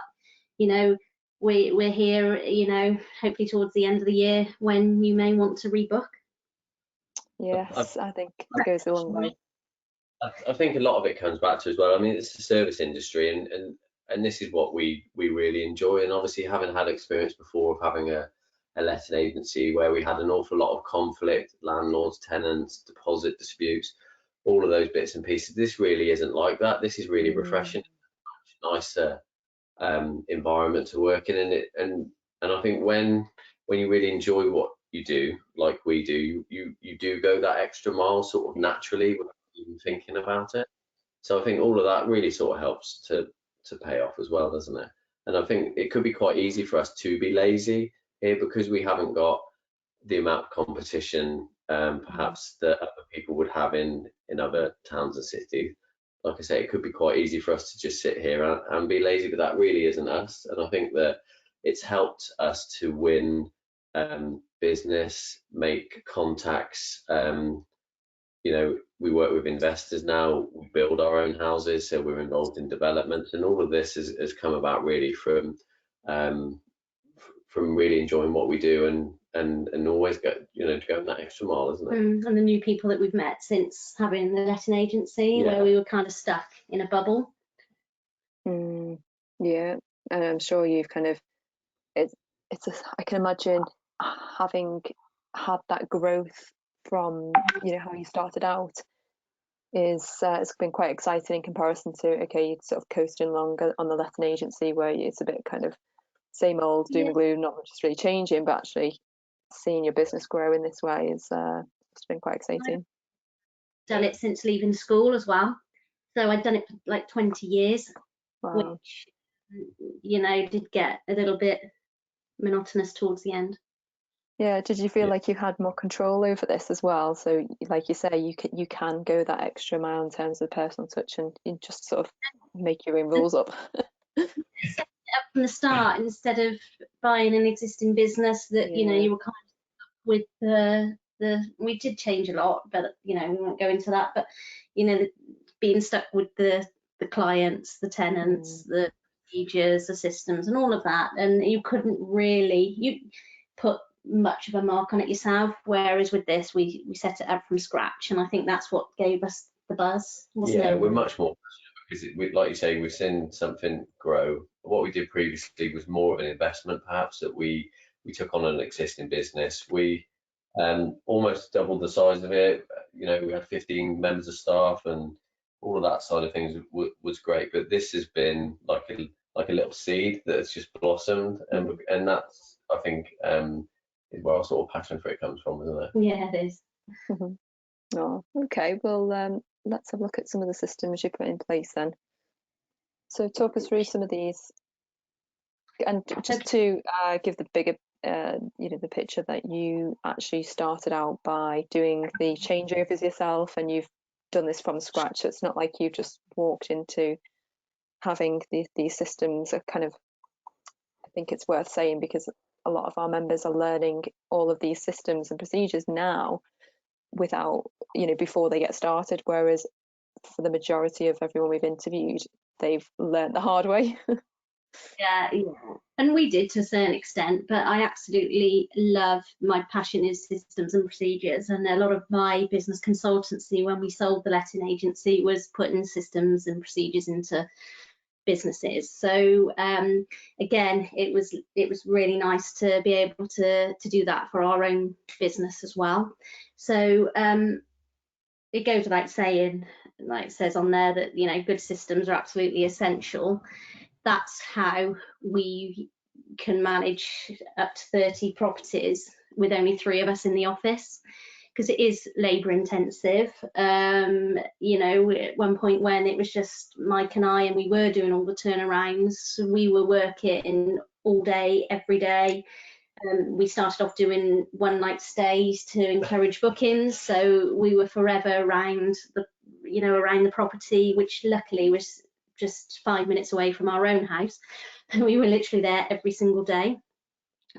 you know, we're here, you know, hopefully towards the end of the year when you may want to rebook. Yes, I think it goes a long way. I think a lot of it comes back to as well. I mean, it's the service industry, and this is what we really enjoy. And obviously, having had experience before of having a letting agency where we had an awful lot of conflict, landlords, tenants, deposit disputes, all of those bits and pieces. This really isn't like that. This is really refreshing, nicer environment to work in, and I think when you really enjoy what you do, like we do, you do go that extra mile sort of naturally without even thinking about it. So I think all of that really sort of helps to pay off as well, doesn't it? And I think it could be quite easy for us to be lazy here because we haven't got the amount of competition perhaps that other people would have in other towns and cities. Like I say, it could be quite easy for us to just sit here and be lazy, but that really isn't us. And I think that it's helped us to win business, make contacts. You know, we work with investors now, we build our own houses, so we're involved in development, and all of this has come about really um, from really enjoying what we do, and always going that extra mile, isn't it? And the new people that we've met since having the letting agency, where we were kind of stuck in a bubble. Yeah, and I'm sure you've kind of, I can imagine having had that growth from, you know, how you started out is it's been quite exciting in comparison to, okay, you're sort of coasting along on the letting agency where it's a bit kind of same old doom and gloom, not much is really changing, but actually seeing your business grow in this way is it's been quite exciting. Done it since leaving school as well, so I'd done it for like 20 years. Wow. Which, you know, did get a little bit monotonous towards the end. Yeah, did you feel like you had more control over this as well? So like you say, you can go that extra mile in terms of personal touch, and you just sort of make your own rules up. Set it up from the start instead of buying an existing business that you know you were kind of with the we did change a lot, but you know, we won't go into that, but you know, being stuck with the clients, the tenants, the procedures, the systems, and all of that, and you couldn't really put much of a mark on it yourself, whereas with this we set it up from scratch, and I think that's what gave us the buzz, wasn't it? We're much more because like you say, we've seen something grow. What we did previously was more of an investment, perhaps, that we took on an existing business. We almost doubled the size of it. You know, we had 15 members of staff, and all of that side of things was great. But this has been like a little seed that has just blossomed, and that's, I think, is where our sort of passion for it comes from, isn't it? Yeah, it is. Oh, okay. Well, let's have a look at some of the systems you put in place then. So talk us through some of these, and just to give the bigger, you know, the picture that you actually started out by doing the changeovers yourself, and you've done this from scratch. So it's not like you've just walked into having these systems are kind of, I think it's worth saying, because a lot of our members are learning all of these systems and procedures now without, before they get started, whereas for the majority of everyone we've interviewed, they've learned the hard way. Yeah, and we did to a certain extent, but I absolutely love, my passion is systems and procedures, and a lot of my business consultancy when we sold the letting agency was putting systems and procedures into businesses. So again, it was really nice to be able to do that for our own business as well. So it goes without saying, like it says on there, that good systems are absolutely essential. That's how we can manage up to 30 properties with only 3 of us in the office, because it is labour intensive. At one point when it was just Mike and I, and we were doing all the turnarounds, we were working all day, every day. We started off doing one night stays to encourage bookings, so we were forever around the property, which luckily was just 5 minutes away from our own house, and we were literally there every single day.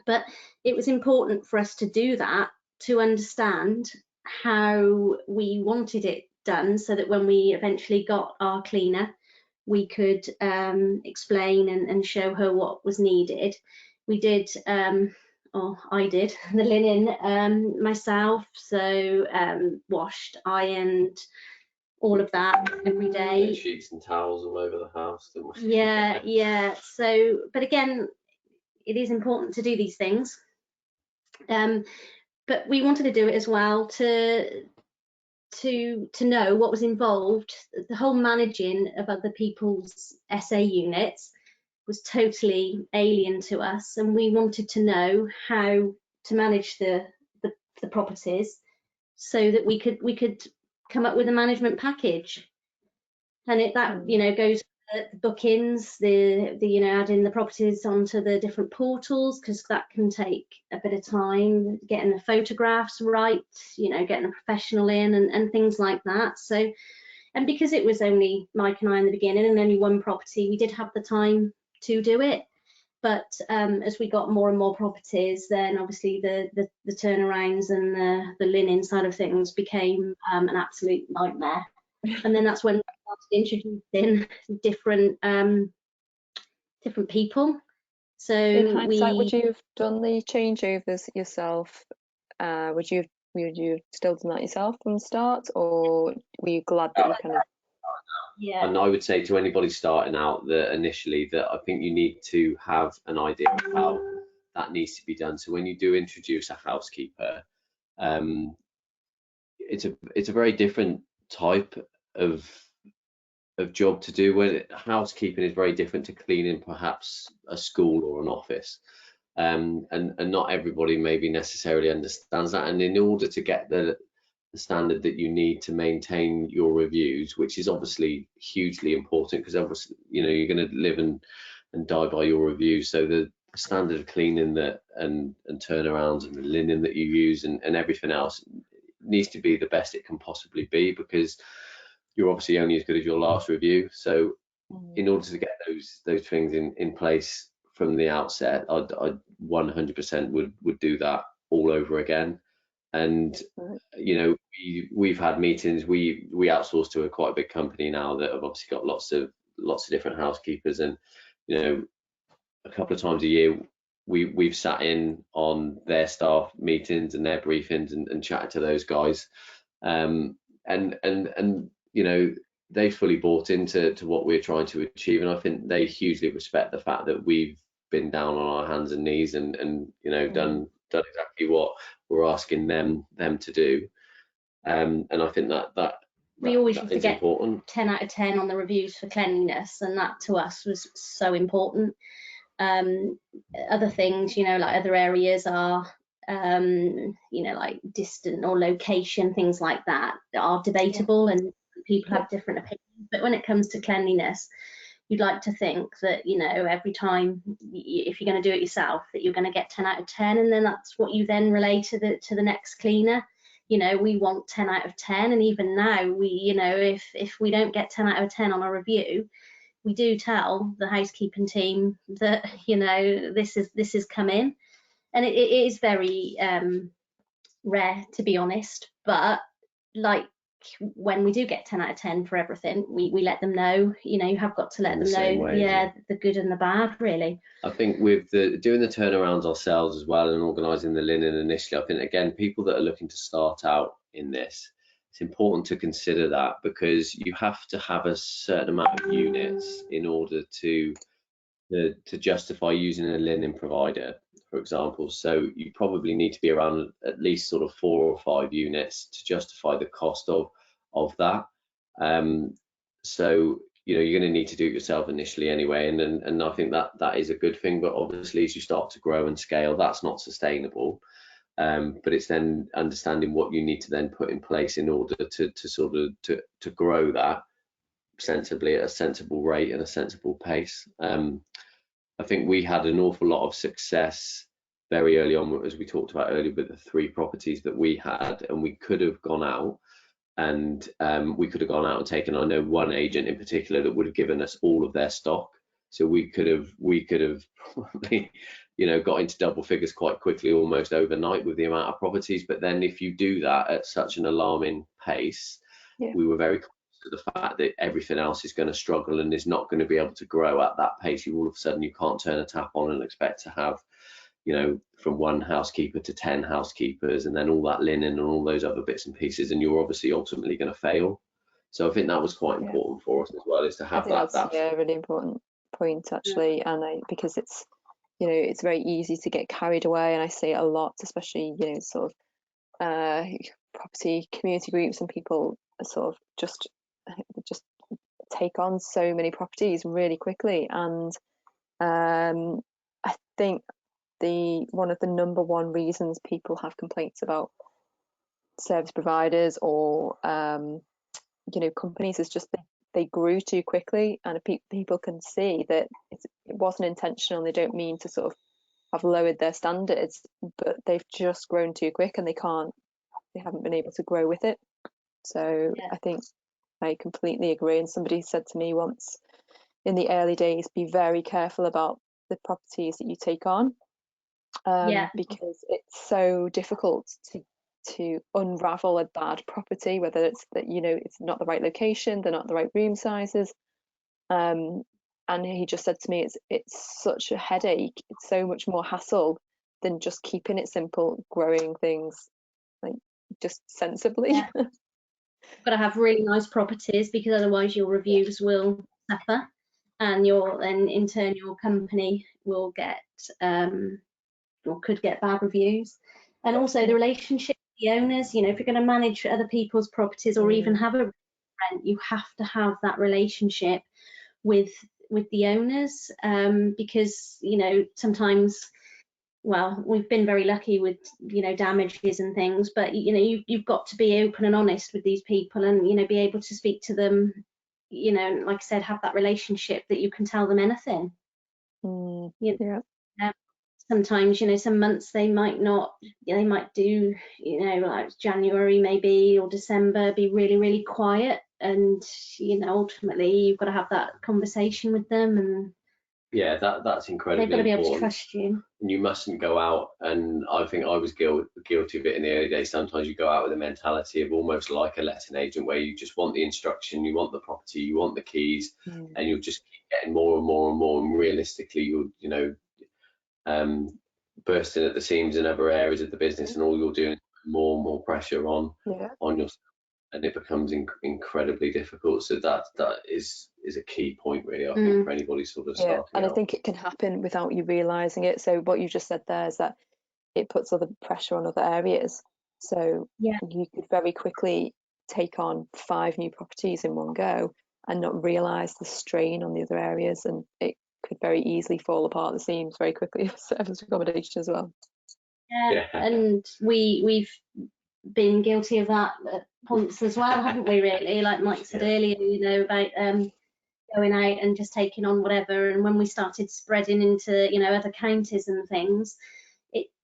But it was important for us to do that, to understand how we wanted it done, so that when we eventually got our cleaner, we could explain and show her what was needed. We did, or I did, the linen myself, so washed, ironed, all of that every day. Sheets and towels all over the house, didn't we? Yeah. So, but again, it is important to do these things. But we wanted to do it as well to know what was involved. The whole managing of other people's SA units was totally alien to us, and we wanted to know how to manage the properties, so that we could come up with a management package. And that goes for the bookings, the adding the properties onto the different portals, because that can take a bit of time, getting the photographs right, getting a professional in, and things like that. So, and because it was only Mike and I in the beginning, and only one property, we did have the time to do it. But as we got more and more properties, then obviously the turnarounds and the linen side of things became an absolute nightmare. And then that's when we started introducing different people. So in hindsight, would you have done the changeovers yourself? Would you have still done that yourself from the start, or were you glad that you kind of? Yeah. And I would say to anybody starting out that initially, that I think you need to have an idea of how that needs to be done. So when you do introduce a housekeeper, it's a very different type of job to do. When housekeeping is very different to cleaning perhaps a school or an office, and not everybody maybe necessarily understands that. And in order to get the standard that you need to maintain your reviews, which is obviously hugely important, because obviously you're going to live and die by your reviews. So the standard of cleaning that and turnarounds and the linen that you use and everything else needs to be the best it can possibly be, because you're obviously only as good as your last review. So in order to get those things in place from the outset, I'd 100% would do that all over again. And we've had meetings. We outsource to quite a big company now that have obviously got lots of different housekeepers, and a couple of times a year we've sat in on their staff meetings and their briefings and chatted to those guys, and they fully bought into what we're trying to achieve, and I think they hugely respect the fact that we've been down on our hands and knees and done exactly what we're asking them to do. And I think that we always used to get important. 10 out of 10 on the reviews for cleanliness, and that to us was so important. Other things, like other areas are like distant or location, things like that are debatable, and people have different opinions. But when it comes to cleanliness, you'd like to think that every time, if you're going to do it yourself, that you're going to get 10 out of 10, and then that's what you then relay to the next cleaner. We want 10 out of 10, and even now if we don't get 10 out of 10 on a review, we do tell the housekeeping team that, you know, this is coming, and it is very rare, to be honest. But like when we do get 10 out of 10 for everything, we let them know. You know, you have got to let them know, yeah, the good and the bad, really. I think with doing the turnarounds ourselves as well and organising the linen initially, I think again, people that are looking to start out in this, it's important to consider that, because you have to have a certain amount of units in order to justify using a linen provider, for example. So you probably need to be around at least sort of 4 or 5 units to justify the cost of that. So you know, you're going to need to do it yourself initially anyway, and I think that is a good thing. But obviously, as you start to grow and scale, that's not sustainable. But it's then understanding what you need to then put in place in order to sort of to grow that sensibly at a sensible rate and a sensible pace. I think we had an awful lot of success very early on, as we talked about earlier, with the 3 properties that we had, and we could have gone out and taken, I know one agent in particular that would have given us all of their stock, so we could have probably, you know, got into double figures quite quickly, almost overnight, with the amount of properties. But then if you do that at such an alarming pace, we were very to the fact that everything else is going to struggle and is not going to be able to grow at that pace. You all of a sudden, you can't turn a tap on and expect to have, you know, from 1 housekeeper to 10 housekeepers, and then all that linen and all those other bits and pieces, and you're obviously ultimately going to fail. So I think that was quite important for us as well, is to have that. That's a really important point, actually, and because it's, you know, it's very easy to get carried away, and I see it a lot, especially, you know, sort of property community groups, and people sort of just take on so many properties really quickly. And I think one of the number one reasons people have complaints about service providers or you know, companies is just they grew too quickly, and people can see that it wasn't intentional. They don't mean to sort of have lowered their standards, but they've just grown too quick, and they haven't been able to grow with it. So I think I completely agree. And somebody said to me once, in the early days, be very careful about the properties that you take on, because it's so difficult to unravel a bad property, whether it's that, you know, it's not the right location, they're not the right room sizes. And he just said to me, it's such a headache. It's so much more hassle than just keeping it simple, growing things like just sensibly. You've got to have really nice properties, because otherwise your reviews will suffer, and in turn your company will get or could get bad reviews. And also the relationship with the owners. You know, if you're going to manage other people's properties or even have a rent, you have to have that relationship with the owners, because, you know, sometimes, well, we've been very lucky with, you know, damages and things, but, you know, you've got to be open and honest with these people, and, you know, be able to speak to them, you know, like I said, have that relationship that you can tell them anything. Sometimes, you know, some months they might not, they might do, you know, like January maybe or December be really, really quiet, and, you know, ultimately you've got to have that conversation with them, and that's incredibly they've got to be able important. to trust you. And you mustn't go out, and I think I was guilty of it in the early days. Sometimes you go out with a mentality of almost like a letting agent, where you just want the instruction, you want the property, you want the keys, and you'll just keep getting more and more and more, and realistically you'll, you know, bursting at the seams in other areas of the business, and all you're doing is more and more pressure on yourself, and it becomes incredibly difficult. So that is a key point, really, I think, for anybody sort of starting and out. I think it can happen without you realizing it. So what you just said there is that it puts other pressure on other areas. So you could very quickly take on 5 new properties in one go and not realize the strain on the other areas, and it could very easily fall apart at the seams very quickly with service accommodation as well. And we've been guilty of that at points as well, haven't we, really? Like Mike said earlier, you know, about going out and just taking on whatever. And when we started spreading into, you know, other counties and things,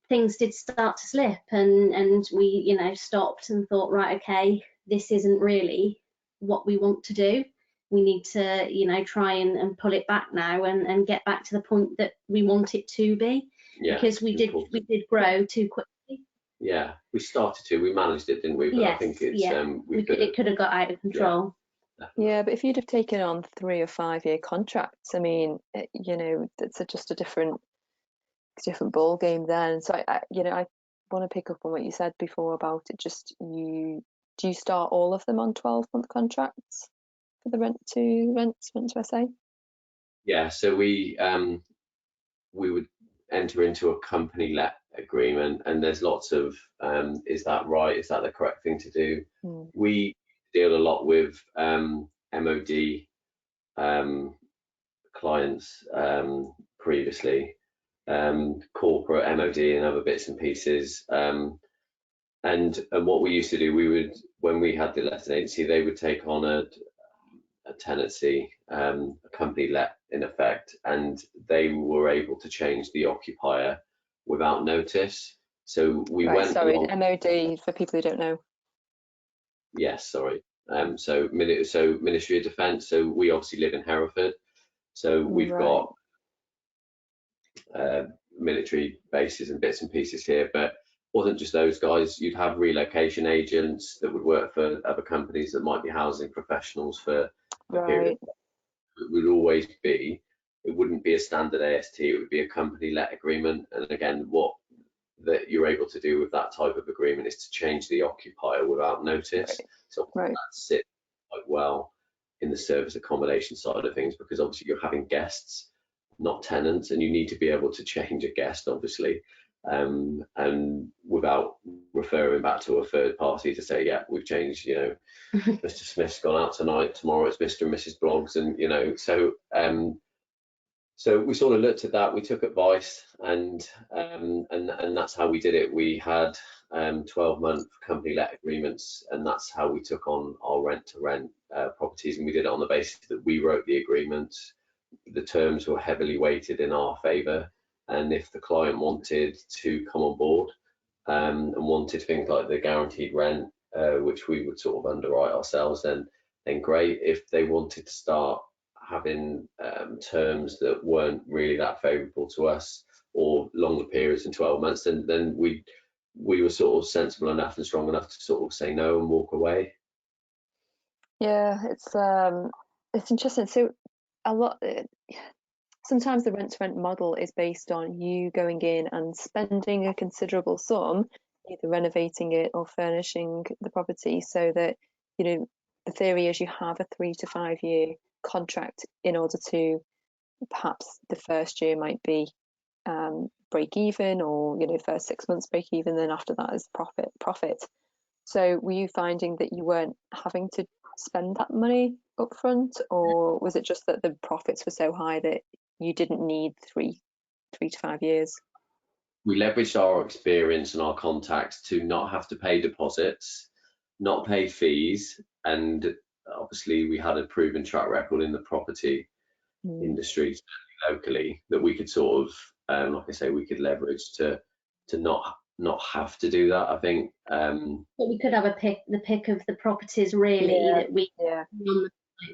things did start to slip, and we, you know, stopped and thought, right, okay, this isn't really what we want to do. we need to, you know, try and pull it back now and get back to the point that we want it to be, because we did grow too quickly. Yeah, we managed it, didn't we? But yes, I think it's it could have got out of control. Yeah, but if you'd have taken on 3 or 5 year contracts, I mean, you know, it's just a different ball game then. So I you know, I want to pick up on what you said before about it. Just do you start all of them on 12-month contracts for the rent to SA? Yeah, so we would enter into a company let agreement, and there's lots of is that right? Is that the correct thing to do? We deal a lot with MOD clients previously, corporate MOD and other bits and pieces. And what we used to do, we would, when we had the letting agency, they would take on a tenancy, a company let in effect, and they were able to change the occupier without notice. So we went. Sorry, MOD for people who don't know. Yes, sorry. So Ministry of Defence. So we obviously live in Hereford. So we've got military bases and bits and pieces here, but wasn't just those guys. You'd have relocation agents that would work for other companies that might be housing professionals for a period. It would always be, it wouldn't be a standard AST, it would be a company let agreement. And again, what that you're able to do with that type of agreement is to change the occupier without notice. So that sits quite well in the service accommodation side of things, because obviously you're having guests, not tenants, and you need to be able to change a guest, obviously, and without referring back to a third party to say, yeah, we've changed, you know, Mr. Smith's gone out tonight, tomorrow it's Mr. and Mrs. Bloggs, and you know, so so we sort of looked at that, we took advice, and that's how we did it. We had 12-month company let agreements, and that's how we took on our rent to rent properties, and we did it on the basis that we wrote the agreements. The terms were heavily weighted in our favour, and if the client wanted to come on board and wanted things like the guaranteed rent, which we would sort of underwrite ourselves, then great. If they wanted to start having terms that weren't really that favourable to us, or longer periods than 12 months, then we were sort of sensible enough and strong enough to sort of say no and walk away. Yeah, it's interesting. So a lot, sometimes the rent to rent model is based on you going in and spending a considerable sum, either renovating it or furnishing the property, so that, you know, the theory is you have a 3 to 5 year contract in order to, perhaps the first year might be break even, or, you know, first 6 months break even, then after that is profit. So were you finding that you weren't having to spend that money up front, or was it just that the profits were so high that you didn't need 3 to 5 years? We leveraged our experience and our contacts to not have to pay deposits, not pay fees, and obviously we had a proven track record in the property industry locally that we could sort of, like I say, we could leverage to not have to do that. I think but we could have the pick of the properties, really, that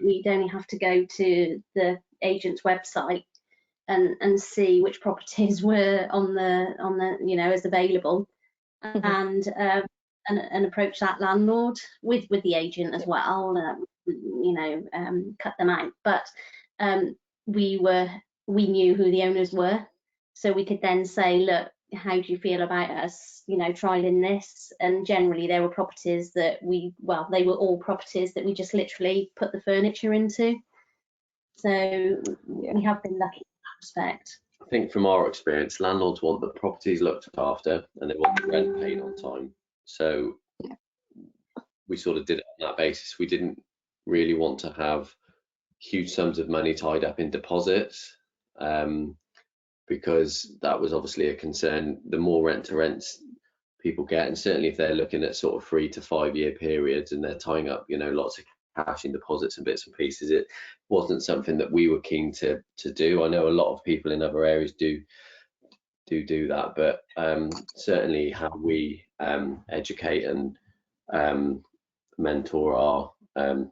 we'd only have to go to the agent's website and see which properties were on the you know, as available, and approach that landlord with the agent as well, you know, cut them out. But we knew who the owners were, so we could then say, look, how do you feel about us, you know, trialing this? And generally there were properties that they were all properties that we just literally put the furniture into. So we have been lucky in that respect. I think from our experience, landlords want the properties looked after and they want the rent paid on time. So we sort of did it on that basis. We didn't really want to have huge sums of money tied up in deposits, because that was obviously a concern. The more rent to rents people get, and certainly if they're looking at sort of 3 to 5 year periods and they're tying up, you know, lots of cash in deposits and bits and pieces, it wasn't something that we were keen to do. I know a lot of people in other areas do that, but certainly how we educate and mentor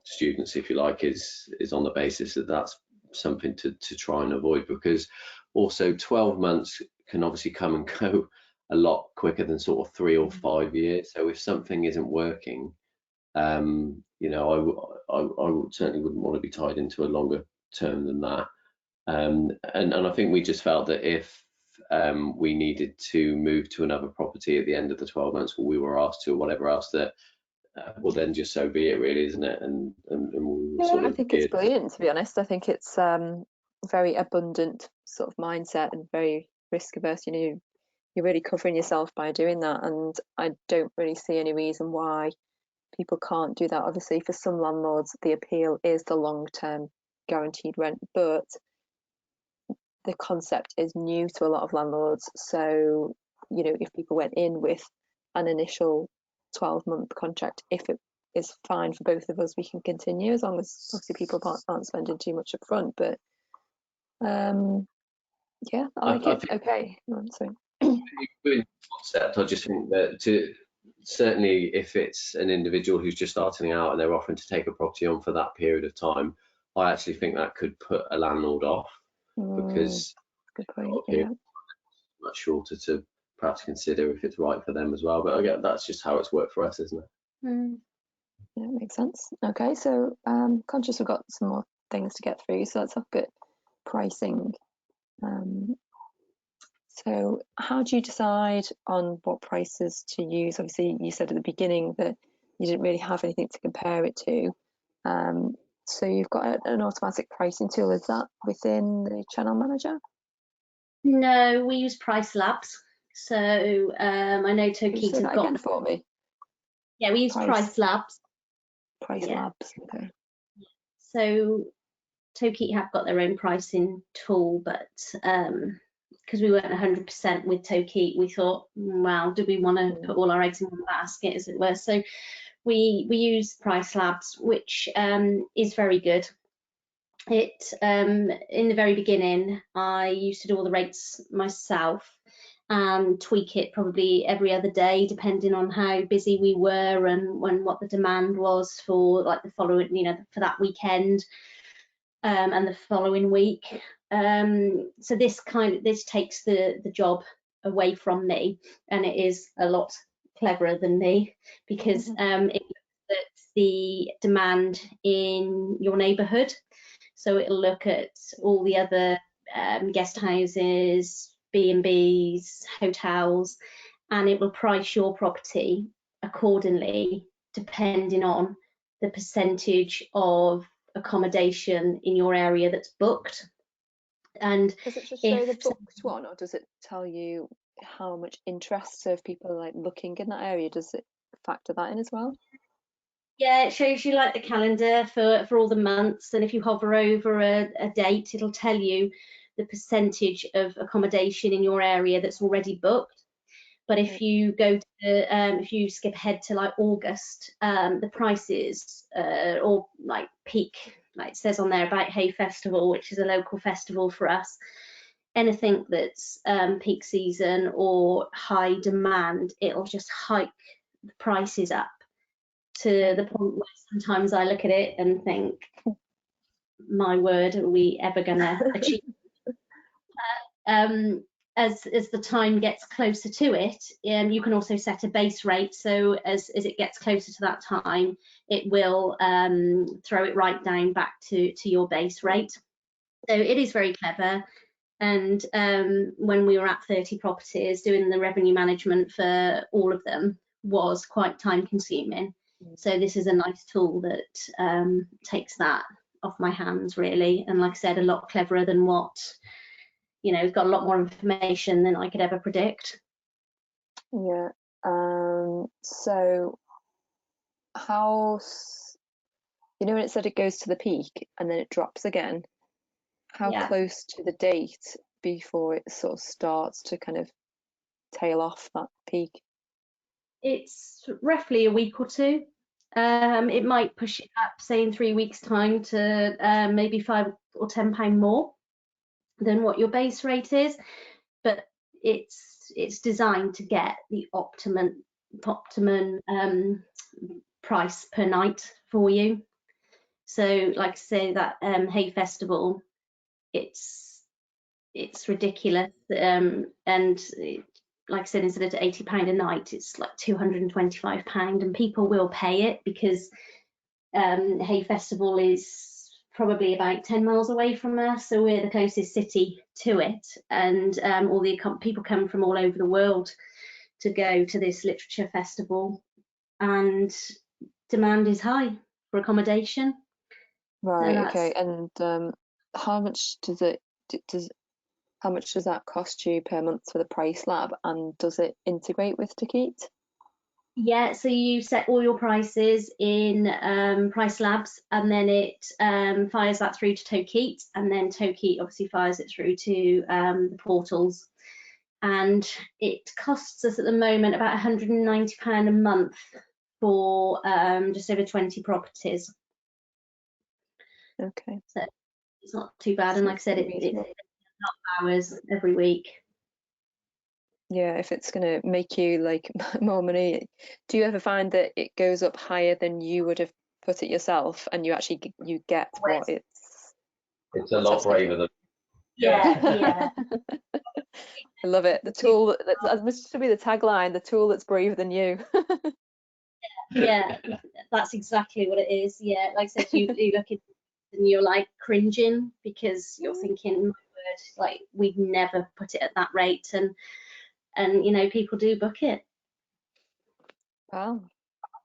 students, if you like, is on the basis that that's something to try and avoid, because also 12 months can obviously come and go a lot quicker than sort of 3 or 5 years. So if something isn't working, you know, I certainly wouldn't want to be tied into a longer term than that. And I think we just felt that if we needed to move to another property at the end of the 12 months, or we were asked to, or whatever else, that well, then just so be it, really, isn't it? And we Yeah, sort I of think it's brilliant, to be honest. I think it's very abundant sort of mindset and very risk averse. You know, you're really covering yourself by doing that, and I don't really see any reason why people can't do that. Obviously, for some landlords, the appeal is the long-term guaranteed rent, but the concept is new to a lot of landlords. So, you know, if people went in with an initial 12-month contract, if it is fine for both of us, we can continue, as long as obviously people aren't spending too much up front. But yeah, I like it. Okay. Sorry. good concept. I just think that certainly if it's an individual who's just starting out and they're offering to take a property on for that period of time, I actually think that could put a landlord off, because good point. Yeah, much shorter to perhaps consider if it's right for them as well. But again, that's just how it's worked for us, isn't it? Yeah, makes sense. Okay, so conscious we've got some more things to get through, so let's have a bit pricing. So how do you decide on what prices to use? Obviously, you said at the beginning that you didn't really have anything to compare it to. So you've got an automatic pricing tool. Is that within the channel manager? No, we use Price Labs. So I know Tokeet have got. Again for me. Yeah, we use Price Labs. Price Labs. Okay. So Tokeet have got their own pricing tool, but because we weren't 100% with Tokeet, we thought, wow, do we want to put all our eggs in one basket, as it were? So we use Price Labs, which is very good. It in the very beginning, I used to do all the rates myself and tweak it probably every other day, depending on how busy we were and what the demand was for, like, the following, you know, for that weekend. And the following week. So this takes the job away from me, and it is a lot cleverer than me, because it looks at the demand in your neighbourhood. So it'll look at all the other guest houses, B&Bs, hotels, and it will price your property accordingly, depending on the percentage of accommodation in your area that's booked. And does it just show the booked one, or does it tell you how much interest of people like looking in that area? Does it factor that in as well? Yeah, it shows you like the calendar for all the months, and if you hover over a date, it'll tell you the percentage of accommodation in your area that's already booked. But if you go to if you skip ahead to like August, the prices or like peak, like it says on there about Hay Festival, which is a local festival for us, anything that's peak season or high demand, it'll just hike the prices up to the point where sometimes I look at it and think, my word, are we ever gonna achieve as the time gets closer to it, you can also set a base rate. So as it gets closer to that time, it will throw it right down back to your base rate. So it is very clever. And when we were at 30 properties, doing the revenue management for all of them was quite time consuming. So this is a nice tool that takes that off my hands, really. And like I said, a lot cleverer than what, you know, it's got a lot more information than I could ever predict. Yeah. So how, you know, when it said it goes to the peak and then it drops again, how close to the date before it sort of starts to kind of tail off that peak? It's roughly a week or two. It might push it up, say in 3 weeks' time, to maybe £5 or £10 more than what your base rate is, but it's designed to get the optimum price per night for you. So like I say, that hay festival, it's ridiculous, and like I said, instead of £80 a night, it's like £225, and people will pay it because hay festival is probably about 10 miles away from us, so we're the closest city to it, and all the people come from all over the world to go to this literature festival, and demand is high for accommodation. Right, So okay. And how much does how much does that cost you per month for the Price Lab, and does it integrate with Takit? yeah, so you set all your prices in Price Labs, and then it fires that through to Takit, and then Takit obviously fires it through to the portals. And it costs us at the moment about £190 a month for just over 20 properties. Okay. So it's not too bad, and like I said, it's hours every week. Yeah, if it's going to make you like more money, do you ever find that it goes up higher than you would have put it yourself, and you actually you get what It's a lot braver than yeah. I love it. The tool that's should be the tagline, the tool that's braver than you. Yeah, that's exactly what it is. Yeah, like I said, you look at it and you're like cringing because you're thinking, my word, like we'd never put it at that rate, and you know, people do book it. Wow,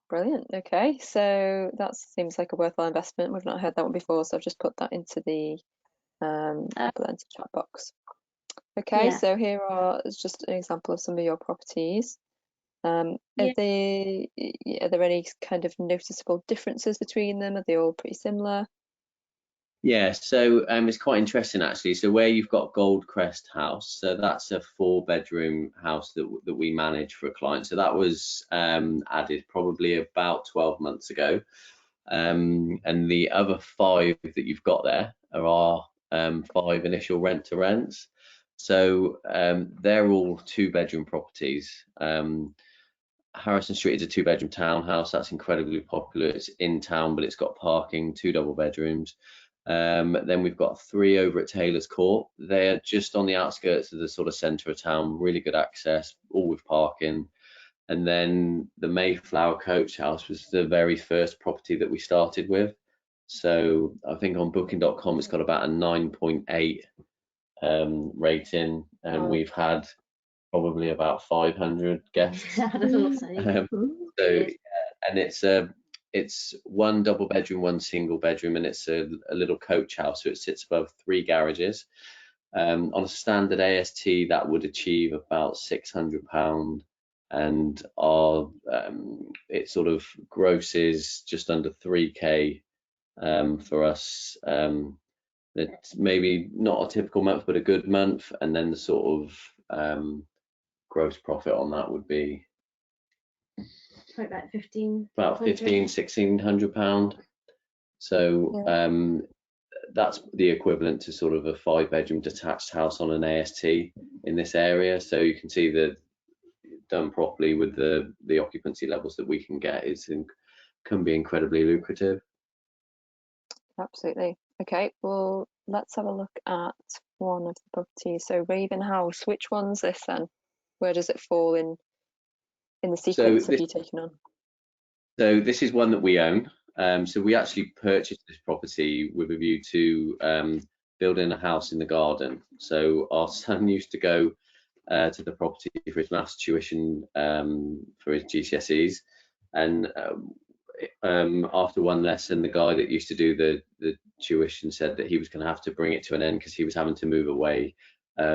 brilliant. Okay, so that seems like a worthwhile investment. We've not heard that one before, so I've just put that into the chat box. Okay, Yeah. so here is just an example of some of your properties. Are Yeah. there any kind of noticeable differences between them? Are they all pretty similar? Yeah, so it's quite interesting actually. So where you've got Goldcrest House, so that's a 4-bedroom house that we manage for a client. So that was added probably about 12 months ago. And the other 5 that you've got there are our 5 initial rent to rents. So they're all 2-bedroom properties. Harrison Street is a 2-bedroom townhouse. That's incredibly popular. It's in town, but it's got parking, 2 double bedrooms. Then we've got 3 over at Taylor's Court. They're just on the outskirts of the sort of centre of town, really good access, all with parking. And then the Mayflower Coach House was the very first property that we started with. So I think on booking.com it's got about a 9.8 rating, and we've had probably about 500 guests. So and it's 1 double bedroom, 1 single bedroom, and it's a little coach house, so it sits above 3 garages. On a standard AST that would achieve about £600, and our it sort of grosses just under 3k for us. It's maybe not a typical month, but a good month, and then the sort of gross profit on that would be about 15, about £1,500–1,600. So that's the equivalent to sort of a 5-bedroom detached house on an AST in this area. So you can see that done properly with the occupancy levels that we can get can be incredibly lucrative. Absolutely. Okay, well, let's have a look at one of the properties. So Raven House, which one's this then? Where does it fall in the sequence of you taking on? So this is one that we own. So we actually purchased this property with a view to building a house in the garden. So our son used to go to the property for his maths tuition for his GCSEs, and after one lesson, the guy that used to do the tuition said that he was going to have to bring it to an end because he was having to move away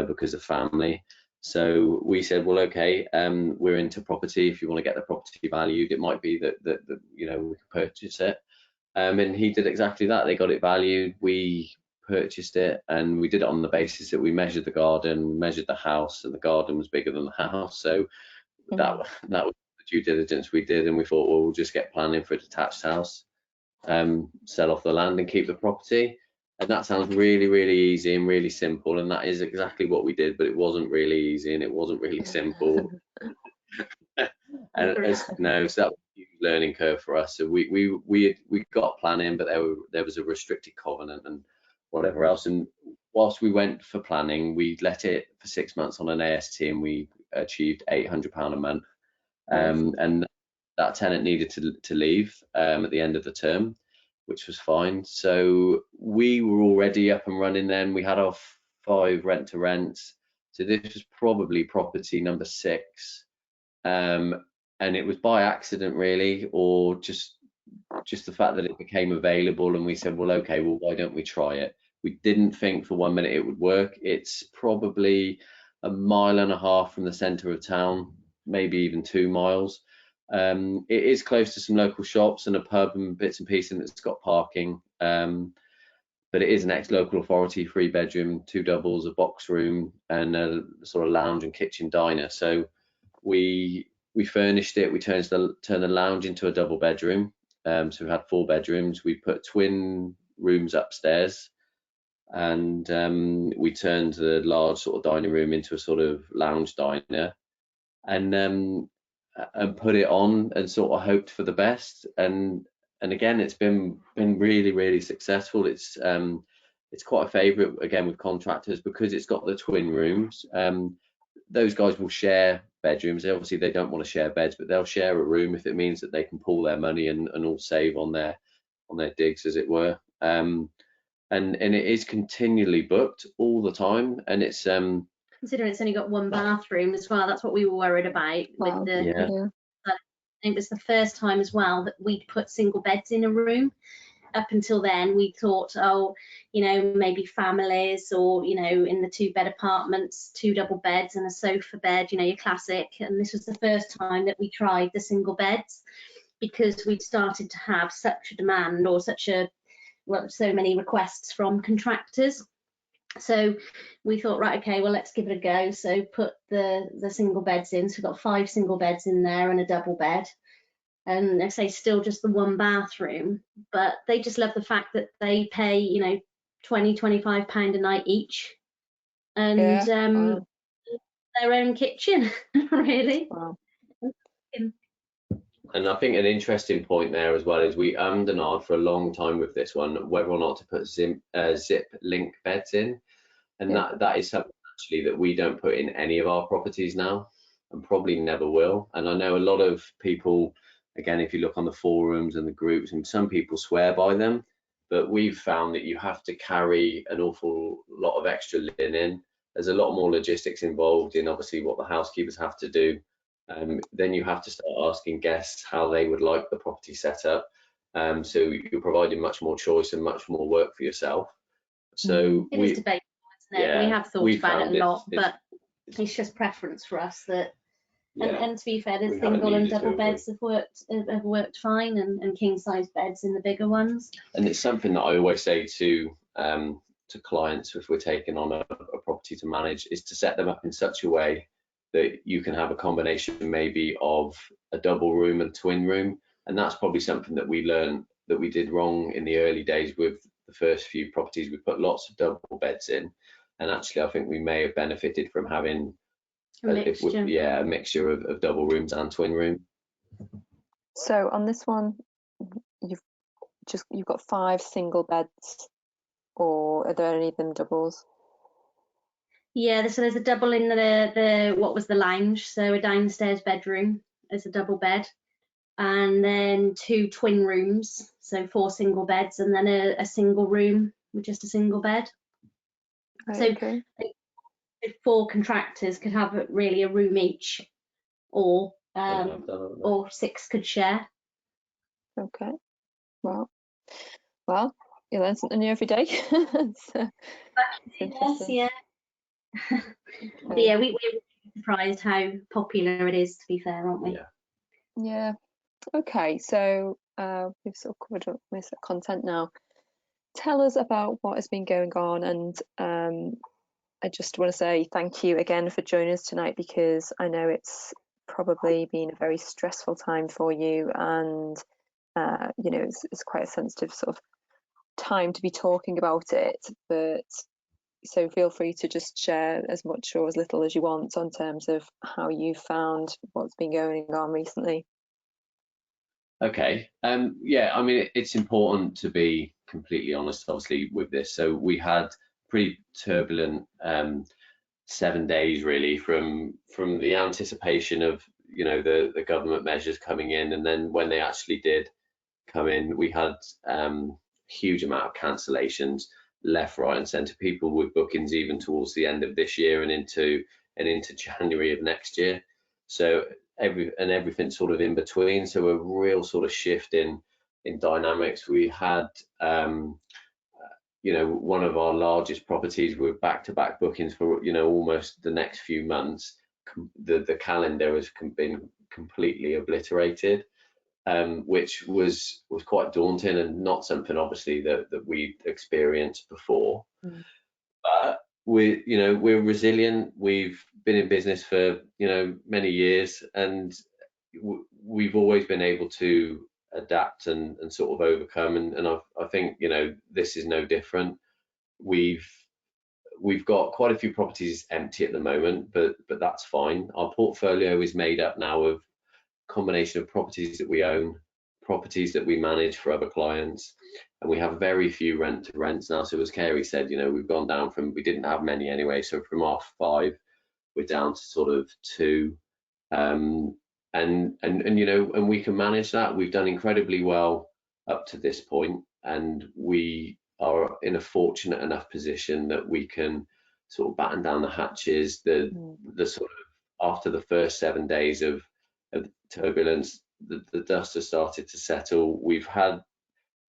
because of family. So we said, well, okay, we're into property. If you want to get the property valued, it might be that you know, we can purchase it. And he did exactly that. They got it valued. We purchased it, and we did it on the basis that we measured the garden, measured the house, and the garden was bigger than the house. So that was the due diligence we did, and we thought, well, we'll just get planning for a detached house, sell off the land and keep the property. And that sounds really, really easy and really simple, and that is exactly what we did, but it wasn't really easy and it wasn't really simple. And so huge learning curve for us. So we got planning, but there was a restricted covenant and whatever else. And whilst we went for planning, we let it for 6 months on an AST, and we achieved £800 a month. And that tenant needed to leave at the end of the term, which was fine. So we were already up and running then. We had our 5 rent to rents. So this was probably property number 6. And it was by accident really, or just the fact that it became available, and we said, well, okay, well, why don't we try it? We didn't think for 1 minute it would work. It's probably 1.5 miles from the centre of town, maybe even 2 miles. It is close to some local shops and a pub and bits and pieces, and it's got parking. But it is an ex-local authority, 3-bedroom, 2 doubles, a box room, and a sort of lounge and kitchen diner. So we furnished it. We turned the lounge into a double bedroom. So we had 4 bedrooms. We put twin rooms upstairs, and we turned the large sort of dining room into a sort of lounge diner, and put it on and sort of hoped for the best. And again, it's been really, really successful. It's quite a favourite again with contractors because it's got the twin rooms. Those guys will share bedrooms. Obviously, they don't want to share beds, but they'll share a room if it means that they can pool their money and all save on their digs, as it were. And it is continually booked all the time, and it's considering it's only got 1 bathroom as well. That's what we were worried about with the. Yeah. It was the first time as well that we'd put single beds in a room. Up until then, we thought, oh, you know, maybe families, or, you know, in the 2-bed apartments, 2 double beds and a sofa bed, you know, your classic. And this was the first time that we tried the single beds, because we'd started to have such a demand, or so many requests from contractors. So we thought, right, okay, well, let's give it a go. So put the single beds in. So we've got 5 single beds in there and a double bed. And I say still just the 1 bathroom, but they just love the fact that they pay, you know, £20–25 a night each, and Wow. their own kitchen, really. Wow. And I think an interesting point there as well is we and ahed for a long time with this one whether or not to put zip link beds in, and that is something actually that we don't put in any of our properties now, and probably never will. And I know a lot of people, again, if you look on the forums and the groups, and some people swear by them, but we've found that you have to carry an awful lot of extra linen. There's a lot more logistics involved in obviously what the housekeepers have to do. Then you have to start asking guests how they would like the property set up. So you're providing much more choice and much more work for yourself. So it is debatable, isn't it? Yeah, we have thought about it a lot, but it's just preference for us that. And to be fair, the single and double beds have worked fine, and king size beds in the bigger ones. And it's something that I always say to clients if we're taking on a property to manage, is to set them up in such a way that you can have a combination maybe of a double room and twin room. And that's probably something that we learned that we did wrong in the early days with the first few properties. We put lots of double beds in, and actually I think we may have benefited from having a mixture of double rooms and twin room. So on this one, you've got 5 single beds, or are there any of them doubles? Yeah, so there's a double in the what was the lounge, so a downstairs bedroom as a double bed, and then 2 twin rooms, so 4 single beds, and then a single room with just a single bed. Right, so 4 contractors could have really a room each, or 6 could share. Okay. Well, you learn something new every day. Yes, yeah. Yeah, we're surprised how popular it is, to be fair, aren't we? Yeah. Okay, so we've sort of covered up most of the content now. Tell us about what has been going on, and I just want to say thank you again for joining us tonight, because I know it's probably been a very stressful time for you, and you know, it's quite a sensitive sort of time to be talking about it, but so feel free to just share as much or as little as you want on terms of how you found what's been going on recently. Okay. Yeah, I mean, it's important to be completely honest, obviously, with this. So we had pretty turbulent 7 days really from the anticipation of the government measures coming in, and then when they actually did come in, we had huge amount of cancellations left, right, and centre. People with bookings even towards the end of this year and into January of next year. So everything sort of in between. So a real sort of shift in dynamics. We had one of our largest properties with back-to-back bookings for almost the next few months. The calendar has been completely obliterated, which was quite daunting and not something obviously that we'd experienced before. Mm. But we're resilient. We've been in business for many years, and we've always been able to adapt and sort of overcome. And I think this is no different. We've got quite a few properties empty at the moment, but that's fine. Our portfolio is made up now of combination of properties that we own, properties that we manage for other clients, and we have very few rent to rents now. So as Carey said, we've gone down from, we didn't have many anyway, so from our 5 we're down to sort of 2, and we can manage that. We've done incredibly well up to this point, and we are in a fortunate enough position that we can sort of batten down the hatches. The sort of, after the first 7 days of turbulence, the dust has started to settle. We've had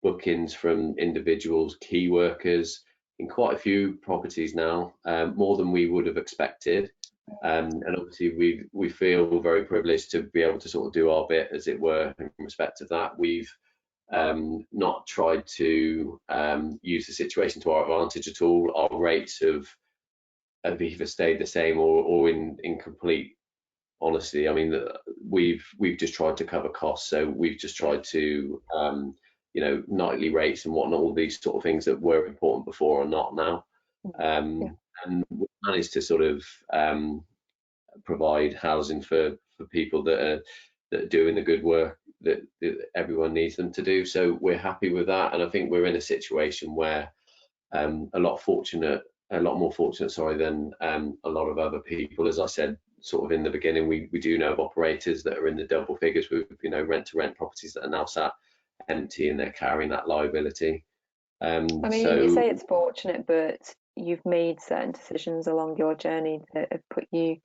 bookings from individuals, key workers in quite a few properties now, more than we would have expected. And obviously we feel very privileged to be able to sort of do our bit, as it were, in respect of that. We've not tried to use the situation to our advantage at all. Our rates have either stayed the same or in complete honesty, I mean, we've just tried to cover costs. So we've just tried to nightly rates and whatnot, all these sort of things that were important before are not now. Yeah. And we've managed to sort of provide housing for people that are doing the good work that everyone needs them to do. So we're happy with that, and I think we're in a situation where a lot more fortunate, than a lot of other people. As I said sort of in the beginning, we do know of operators that are in the double figures with rent to rent properties that are now sat empty, and they're carrying that liability. I mean, you say it's fortunate, but you've made certain decisions along your journey that have put you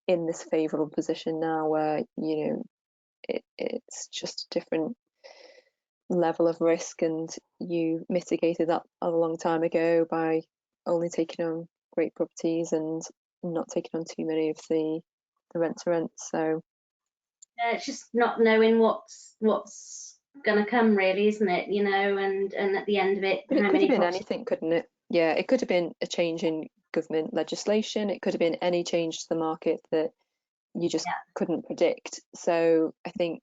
in this favourable position now, where it's just a different level of risk, and you mitigated that a long time ago by only taking on great properties and not taking on too many of the rent to rent. So it's just not knowing what's going to come, really, isn't it? And at the end of it, but it how could have many been anything, couldn't it? Yeah, it could have been a change in government legislation. It could have been any change to the market that you just couldn't predict. So I think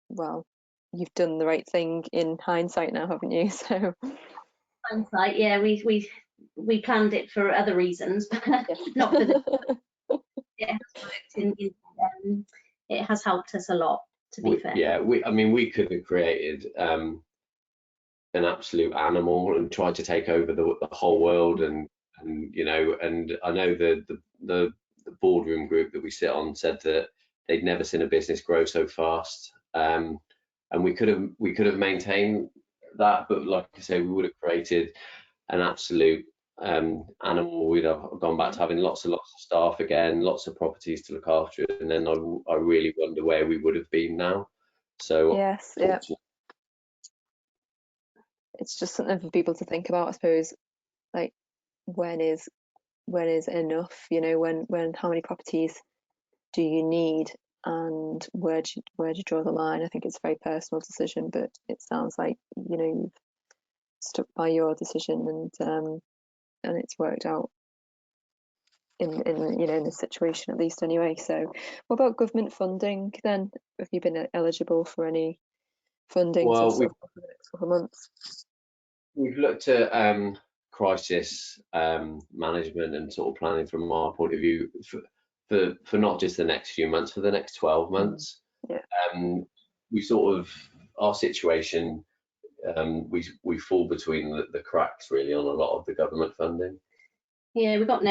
well, you've done the right thing in hindsight now, haven't you? So hindsight, yeah, we planned it for other reasons, but not for this. It has worked it has helped us a lot, to be fair. Yeah, we could have created an absolute animal and tried to take over the whole world, and I know the boardroom group that we sit on said that they'd never seen a business grow so fast, and we could have maintained that, but like I say, we would have created an absolute animal. We'd have gone back to having lots of staff again, lots of properties to look after, and then I really wonder where we would have been now. So yes, yeah, it's just something for people to think about, I suppose. Like, when is enough? When how many properties do you need, and where do you draw the line? I think it's a very personal decision, but it sounds like you've stuck by your decision, and it's worked out in this situation, at least, anyway. So what about government funding then? Have you been eligible for any funding well, for the next couple of months? we've looked at crisis management and sort of planning from our point of view for not just the next few months, for the next 12 months. Yeah. We sort of, our situation, we fall between the cracks really on a lot of the government funding. Yeah, we don't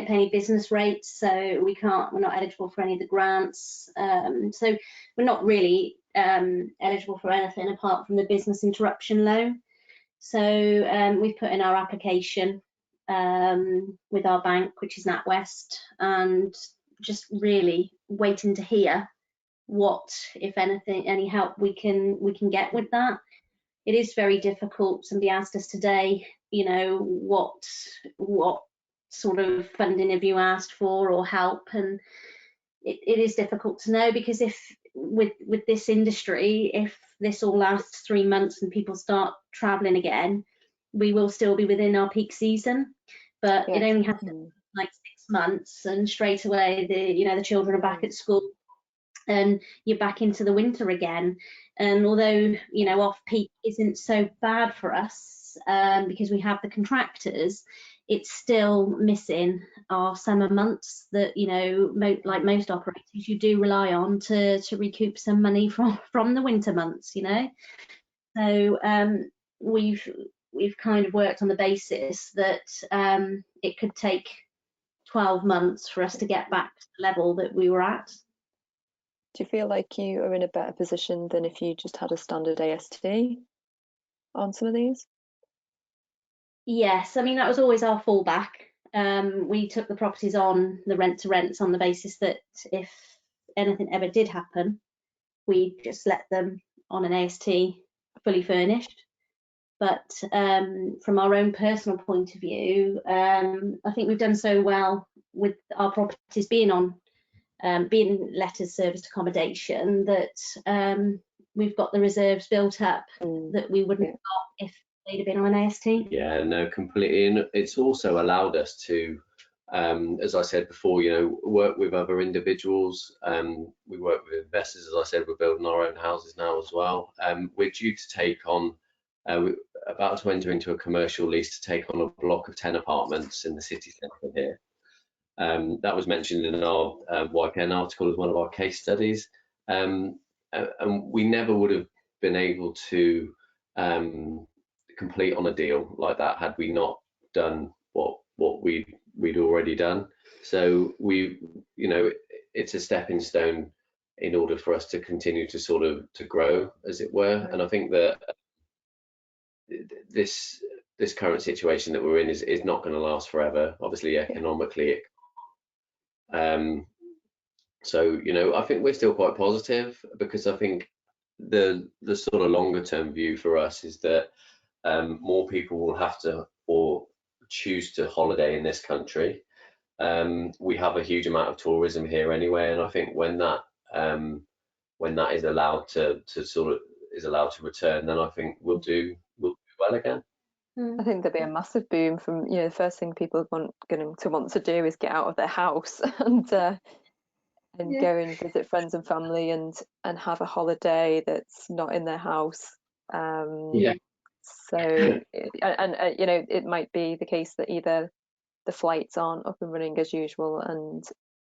pay any business rates, so we're not eligible for any of the grants. So we're not really eligible for anything apart from the business interruption loan. So we've put in our application with our bank, which is NatWest, and just really waiting to hear what, if anything, any help we can get with that. It is very difficult. Somebody asked us today, what sort of funding have you asked for or help, and it is difficult to know, because if with this industry, if this all lasts 3 months and people start traveling again, we will still be within our peak season, but it only has to be like 6 months, and straight away the children are back at school and you're back into the winter again. And although off peak isn't so bad for us because we have the contractors, it's still missing our summer months that like most operators you do rely on to recoup some money from the winter months. So we've kind of worked on the basis that it could take 12 months for us to get back to the level that we were at. Do you feel like you are in a better position than if you just had a standard AST on some of these? Yes, I mean, that was always our fallback. We took the properties on the rent to rents on the basis that if anything ever did happen, we just let them on an AST fully furnished. But from our own personal point of view, I think we've done so well with our properties being let as serviced accommodation that we've got the reserves built up that we wouldn't have got if they'd have been on an AST. Yeah, no, completely. And it's also allowed us to, as I said before, work with other individuals. We work with investors. As I said, we're building our own houses now as well. We're due to take on, about to enter into a commercial lease to take on a block of 10 apartments in the city centre here. That was mentioned in our YPN article as one of our case studies. And we never would have been able to complete on a deal like that had we not done what we'd already done. So it's a stepping stone in order for us to continue to sort of to grow, as it were. And I think that this current situation that we're in is not going to last forever. Obviously, economically, so I think we're still quite positive, because I think the sort of longer term view for us is that more people will have to or choose to holiday in this country. We have a huge amount of tourism here anyway, and I think when that is allowed to return, then I think we'll do well again. I think there'll be a massive boom from the first thing people going to want to do is get out of their house and go and visit friends and family and have a holiday that's not in their house. So it might be the case that either the flights aren't up and running as usual, and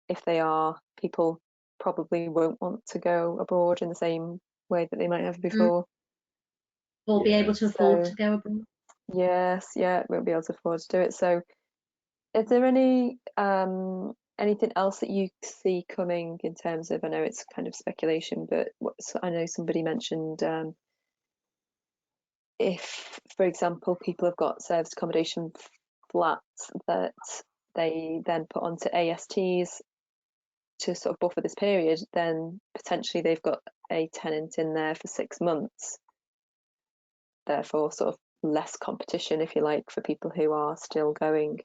if they are, people probably won't want to go abroad in the same way that they might have before. Or be able to afford to go abroad. Yes, won't be able to afford to do it. So is there anything else that you see coming in terms of, I know it's kind of speculation, but I know somebody mentioned if, for example, people have got serviced accommodation flats that they then put onto ASTs to sort of buffer this period, then potentially they've got a tenant in there for 6 months. Therefore, sort of less competition, if you like, for people who are still going. Do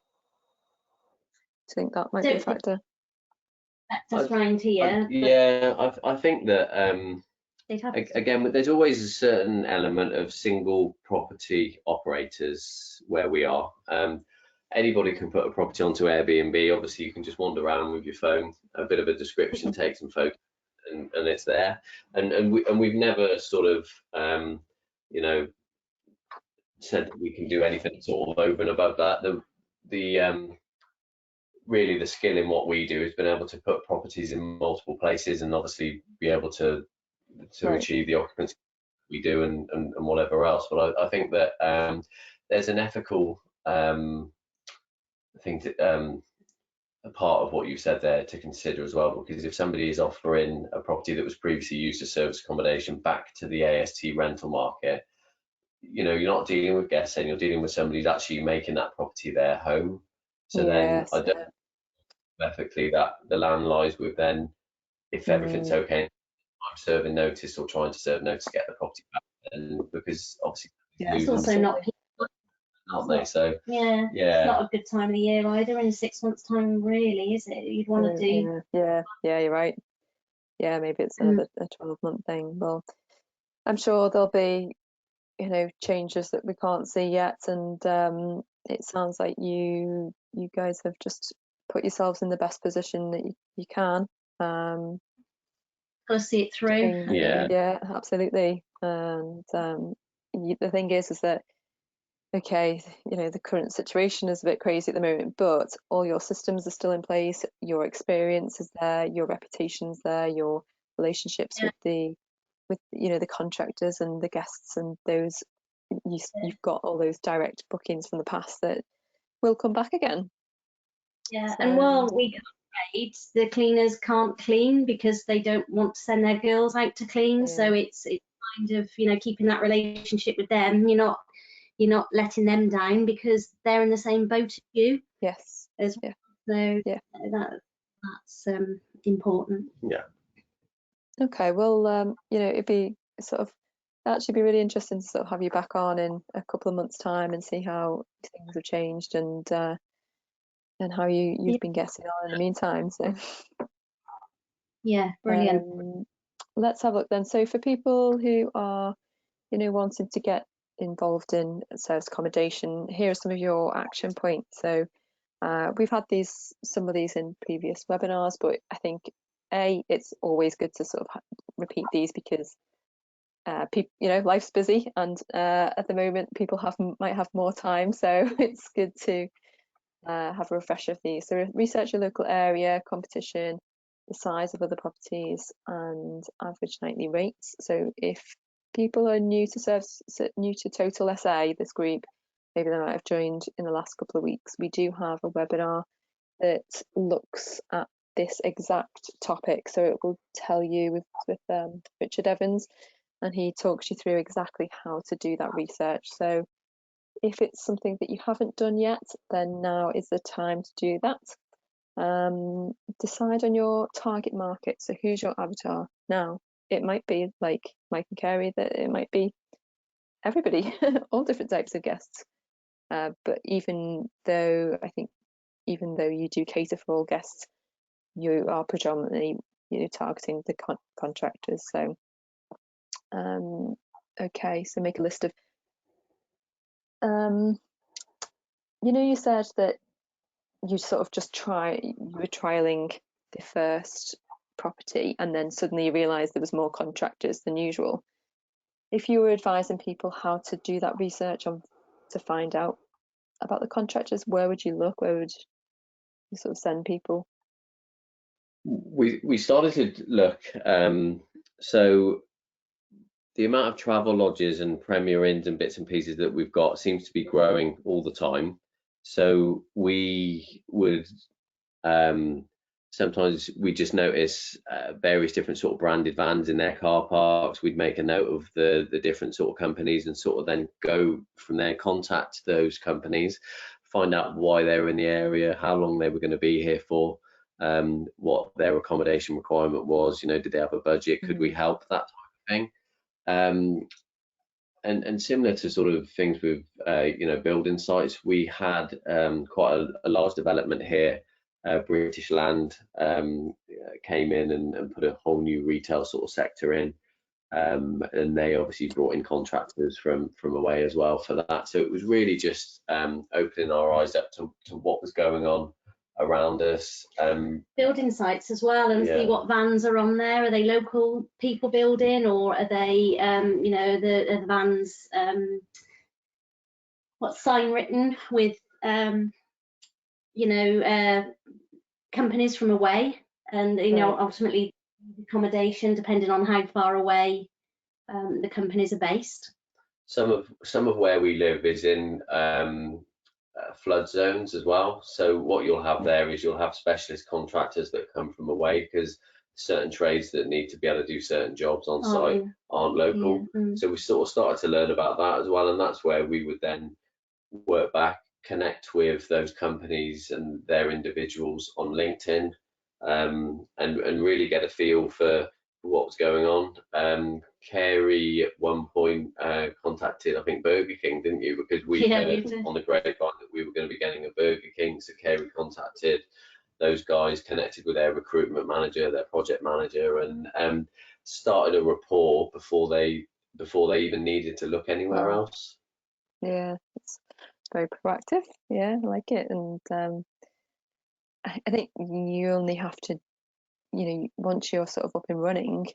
you think that might be a factor? That's Ryan to you. Yeah, I think that again, there's always a certain element of single property operators where we are. Anybody can put a property onto Airbnb. Obviously, you can just wander around with your phone, a bit of a description, take some photos, and it's there. And we've never sort of said that we can do anything sort of over and above that. really the skill in what we do has been able to put properties in multiple places and obviously be able to Right. achieve the occupancy we do and whatever else. But I think that there's an ethical thing to, a part of what you said there to consider as well, because if somebody is offering a property that was previously used as service accommodation back to the AST rental market, you know, you're not dealing with guests and you're dealing with somebody who's actually making that property their home. So then Yes. I don't ethically that the land lies with then, if everything's Mm, okay, I'm serving notice or trying to serve notice to get the property back, and because obviously yes, It's losing, also not absolutely. peak, aren't it's they? not, So yeah, it's yeah, not a good time of the year either in 6 months' time, really, is it? You'd want to do. Yeah, you're right. Yeah, maybe it's Mm, another a 12-month thing. Well, I'm sure there'll be, changes that we can't see yet, and it sounds like you guys have just put yourselves in the best position that you can. Um, got to see it through, I doing, yeah, think. yeah, absolutely. And the thing is that okay, the current situation is a bit crazy at the moment, but all your systems are still in place, your experience is there, your reputation's there, your relationships Yeah, with the contractors and the guests and those yeah, you've got all those direct bookings from the past that will come back again. yeah. And So while we can't trade, the cleaners can't clean because they don't want to send their girls out to clean. yeah, So it's kind of, keeping that relationship with them. You're not letting them down because they're in the same boat as you yes, as yeah, well. So yeah. that's important. yeah. Okay, well, it'd be sort of actually be really interesting to sort of have you back on in a couple of months' time and see how things have changed and how Yeah, you've been getting on in the meantime. So yeah, brilliant. um, let's have a look then. So for people who are wanting to get involved in service accommodation, here are some of your action points. So we've had some of these in previous webinars, but I think it's always good to sort of repeat these because people, life's busy, and at the moment people might have more time, so it's good to have a refresher of these. So research your local area, competition, the size of other properties, and average nightly rates. So if people are new to Total SA, this group, maybe they might have joined in the last couple of weeks, we do have a webinar that looks at this exact topic. So it will tell you with Richard Evans, and he talks you through exactly how to do that research. So if it's something that you haven't done yet, then now is the time to do that. Decide on your target market. So who's your avatar? Now, it might be like Mike and Carey, that it might be everybody, all different types of guests. But even though you do cater for all guests, you are predominantly targeting the contractors. So okay, so make a list of you said that you sort of you were trialing the first property and then suddenly you realized there was more contractors than usual. If you were advising people how to do that research to find out about the contractors, where would you look? Where would you sort of send people? We started to look. So the amount of travel lodges and Premier Inns and bits and pieces that we've got seems to be growing all the time. So we would sometimes we just notice various different sort of branded vans in their car parks. We'd make a note of the different sort of companies and sort of then go from there, contact those companies, find out why they were in the area, how long they were going to be here for, what their accommodation requirement was. Did they have a budget? Could we help? That type of thing. Um, and similar to sort of things with building sites, we had quite a large development here. British Land came in and put a whole new retail sort of sector in, and they obviously brought in contractors from away as well for that. So it was really just opening our eyes up to what was going on around us. Building sites as well, and see Yeah. what vans are on there. Are they local people building, or are they, the vans, what's sign written with, you know, companies from away, and you know, ultimately accommodation depending on how far away the companies are based. Some of where we live is in flood zones as well. So what you'll have there is you'll have specialist contractors that come from away, because certain trades that need to be able to do certain jobs on site aren't local. So we sort of started to learn about that as well, and that's where we would then work back, connect with those companies and their individuals on LinkedIn, and really get a feel for what was going on. Carey at one point contacted, I think, Burger King, didn't you? Because we heard on the grapevine that we were going to be getting a Burger King, so Carey contacted those guys, connected with their recruitment manager, their project manager, and started a rapport before they even needed to look anywhere else. Yeah, it's very proactive. Yeah, I like it. And I think you only have to, you know, once you're sort of up and running,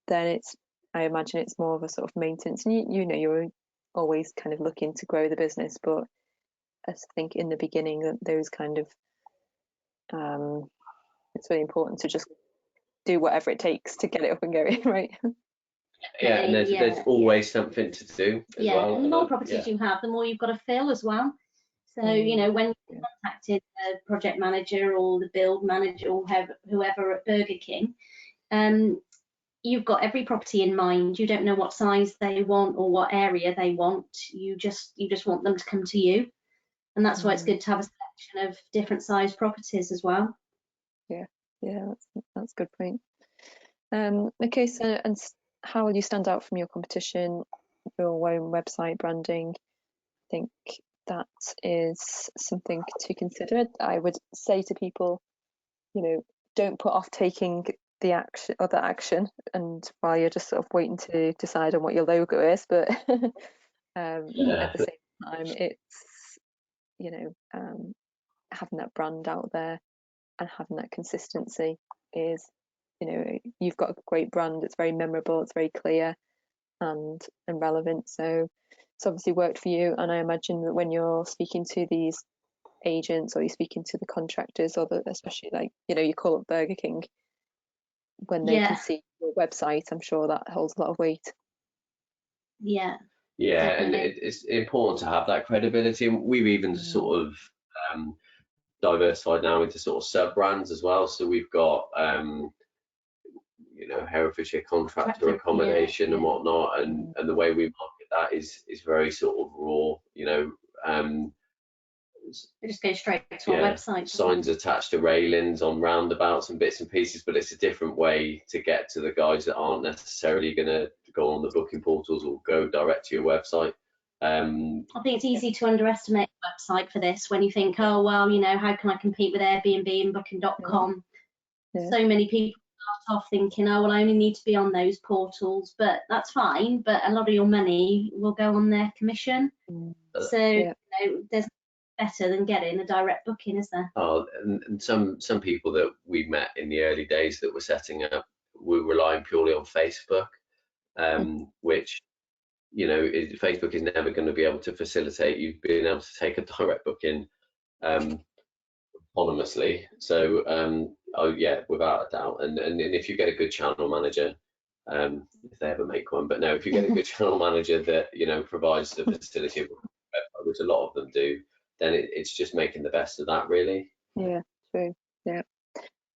then I imagine it's more of a sort of maintenance. And you know, you're always kind of looking to grow the business, but I think in the beginning that those kind of it's really important to just do whatever it takes to get it up and going, right? Yeah, and there's always something to do as well. And the more properties you have, the more you've got to fill as well. So, you know, when you contacted the project manager or the build manager or whoever at Burger King, you've got every property in mind. You don't know what size they want or what area they want. You just want them to come to you. And that's why it's good to have a selection of different size properties as well. Yeah, that's a good point. Okay, so and how will you stand out from your competition? Your own website branding, I think that is something to consider. I would say to people, you know, don't put off taking the action and while you're just sort of waiting to decide on what your logo is, but at the same time, it's, you know, having that brand out there and having that consistency is, you know, you've got a great brand. It's very memorable. It's very clear and relevant. So it's obviously worked for you. And I imagine that when you're speaking to these agents or you're speaking to the contractors or especially like, you know, you call up Burger King, when they can see your website, I'm sure that holds a lot of weight. Yeah, and it's important to have that credibility. And we've even sort of diversified now into sort of sub brands as well. So we've got you know, Herefordshire contractor accommodation and whatnot, and the way we market that is very sort of raw, you know. It just goes straight to our website. Signs attached to railings on roundabouts and bits and pieces, but it's a different way to get to the guys that aren't necessarily going to go on the booking portals or go direct to your website. I think it's easy to underestimate the website for this when you think, oh, well, you know, how can I compete with Airbnb and booking.com? So many people start off thinking, oh, well, I only need to be on those portals, but that's fine. But a lot of your money will go on their commission. So, you know, there's better than getting a direct booking, is there? Oh, and some people that we met in the early days that were setting up were relying purely on Facebook, which, you know, Facebook is never going to be able to facilitate you being able to take a direct booking autonomously. So, oh yeah, without a doubt. And if you get a good channel manager, if they ever make one, but no, if you get a good channel manager that, you know, provides the facility of which a lot of them do, then it's just making the best of that, really. Yeah, true. Yeah.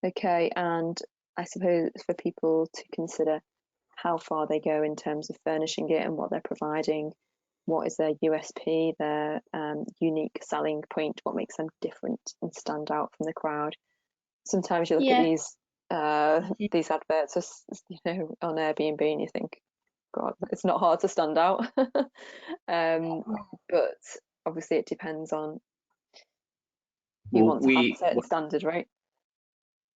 Okay, and I suppose for people to consider how far they go in terms of furnishing it and what they're providing, what is their USP, their unique selling point, what makes them different and stand out from the crowd. Sometimes you look at these adverts, you know, on Airbnb and you think, God, it's not hard to stand out. But obviously it depends on you want to have a certain standard, right?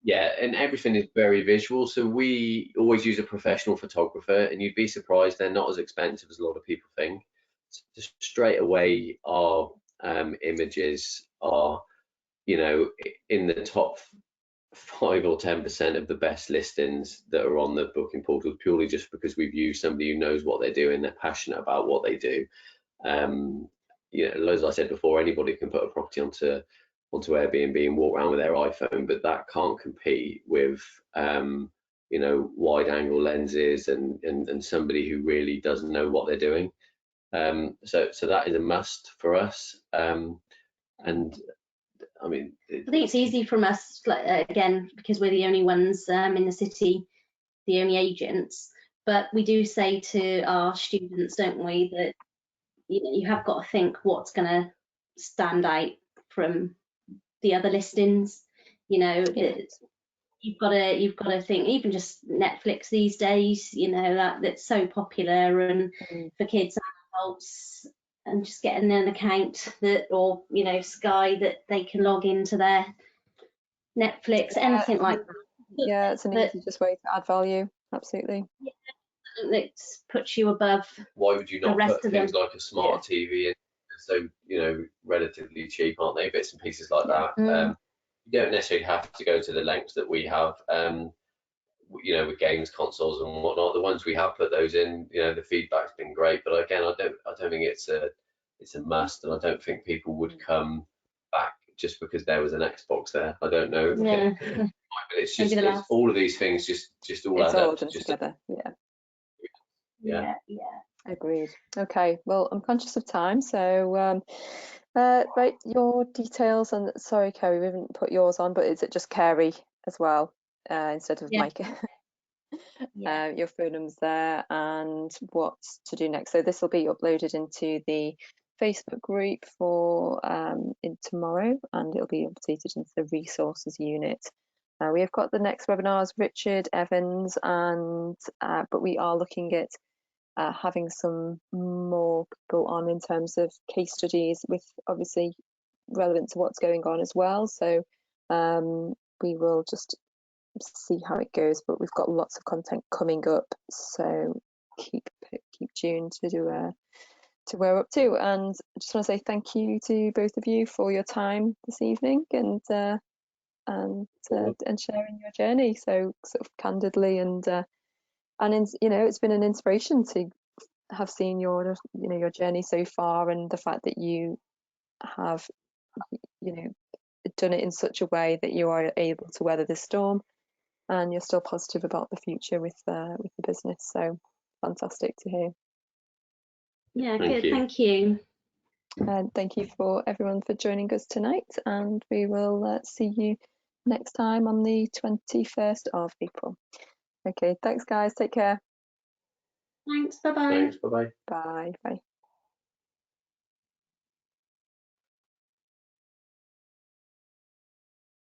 Yeah, and everything is very visual. So we always use a professional photographer, and you'd be surprised they're not as expensive as a lot of people think. So straight away, our images are, you know, in the top 5 or 10% of the best listings that are on the booking portal, purely just because we've used somebody who knows what they're doing, they're passionate about what they do. You know, as I said before, anybody can put a property onto onto Airbnb and walk around with their iPhone, but that can't compete with you know, wide angle lenses and somebody who really doesn't know what they're doing. So that is a must for us. And I mean, I think it's easy from us, like, again, because we're the only ones in the city, the only agents. But we do say to our students, don't we, that you have got to think what's going to stand out from the other listings. You've got to think, even just Netflix these days, that's so popular, and for kids and adults, and just getting an account that, or Sky, that they can log into their Netflix, anything like that. Yeah, it's an easy just way to add value. Absolutely. That puts you above. Why would you not put things like a smart TV in? So relatively cheap, aren't they? Bits and pieces like that. You don't necessarily have to go to the lengths that we have. With games consoles and whatnot, the ones we have put those in, the feedback's been great. But again, I don't think it's a must, and I don't think people would come back just because there was an Xbox there. I don't know. Yeah. But it's just all of these things just all add up together. Yeah. Agreed. Okay, well, I'm conscious of time, so right, your details, and sorry, Kerry, we haven't put yours on, but is it just Kerry as well instead of Mike? Your phone number's there, and what's to do next. So this will be uploaded into the Facebook group for in tomorrow, and it'll be updated into the resources unit. We have got the next webinars, Richard Evans, and but we are looking at having some more people on in terms of case studies, with obviously relevant to what's going on as well. So we will just see how it goes, but we've got lots of content coming up, so keep tuned to where we're up to. And I just want to say thank you to both of you for your time this evening, and sharing your journey so sort of candidly, and it's been an inspiration to have seen your journey so far, and the fact that you have done it in such a way that you are able to weather the storm, and you're still positive about the future with the business. So fantastic to hear. Yeah, good. Thank you. And thank you for everyone for joining us tonight, and we will see you next time on the 21st of April. Okay, thanks guys, take care. Thanks, bye-bye. Thanks, bye-bye. Bye.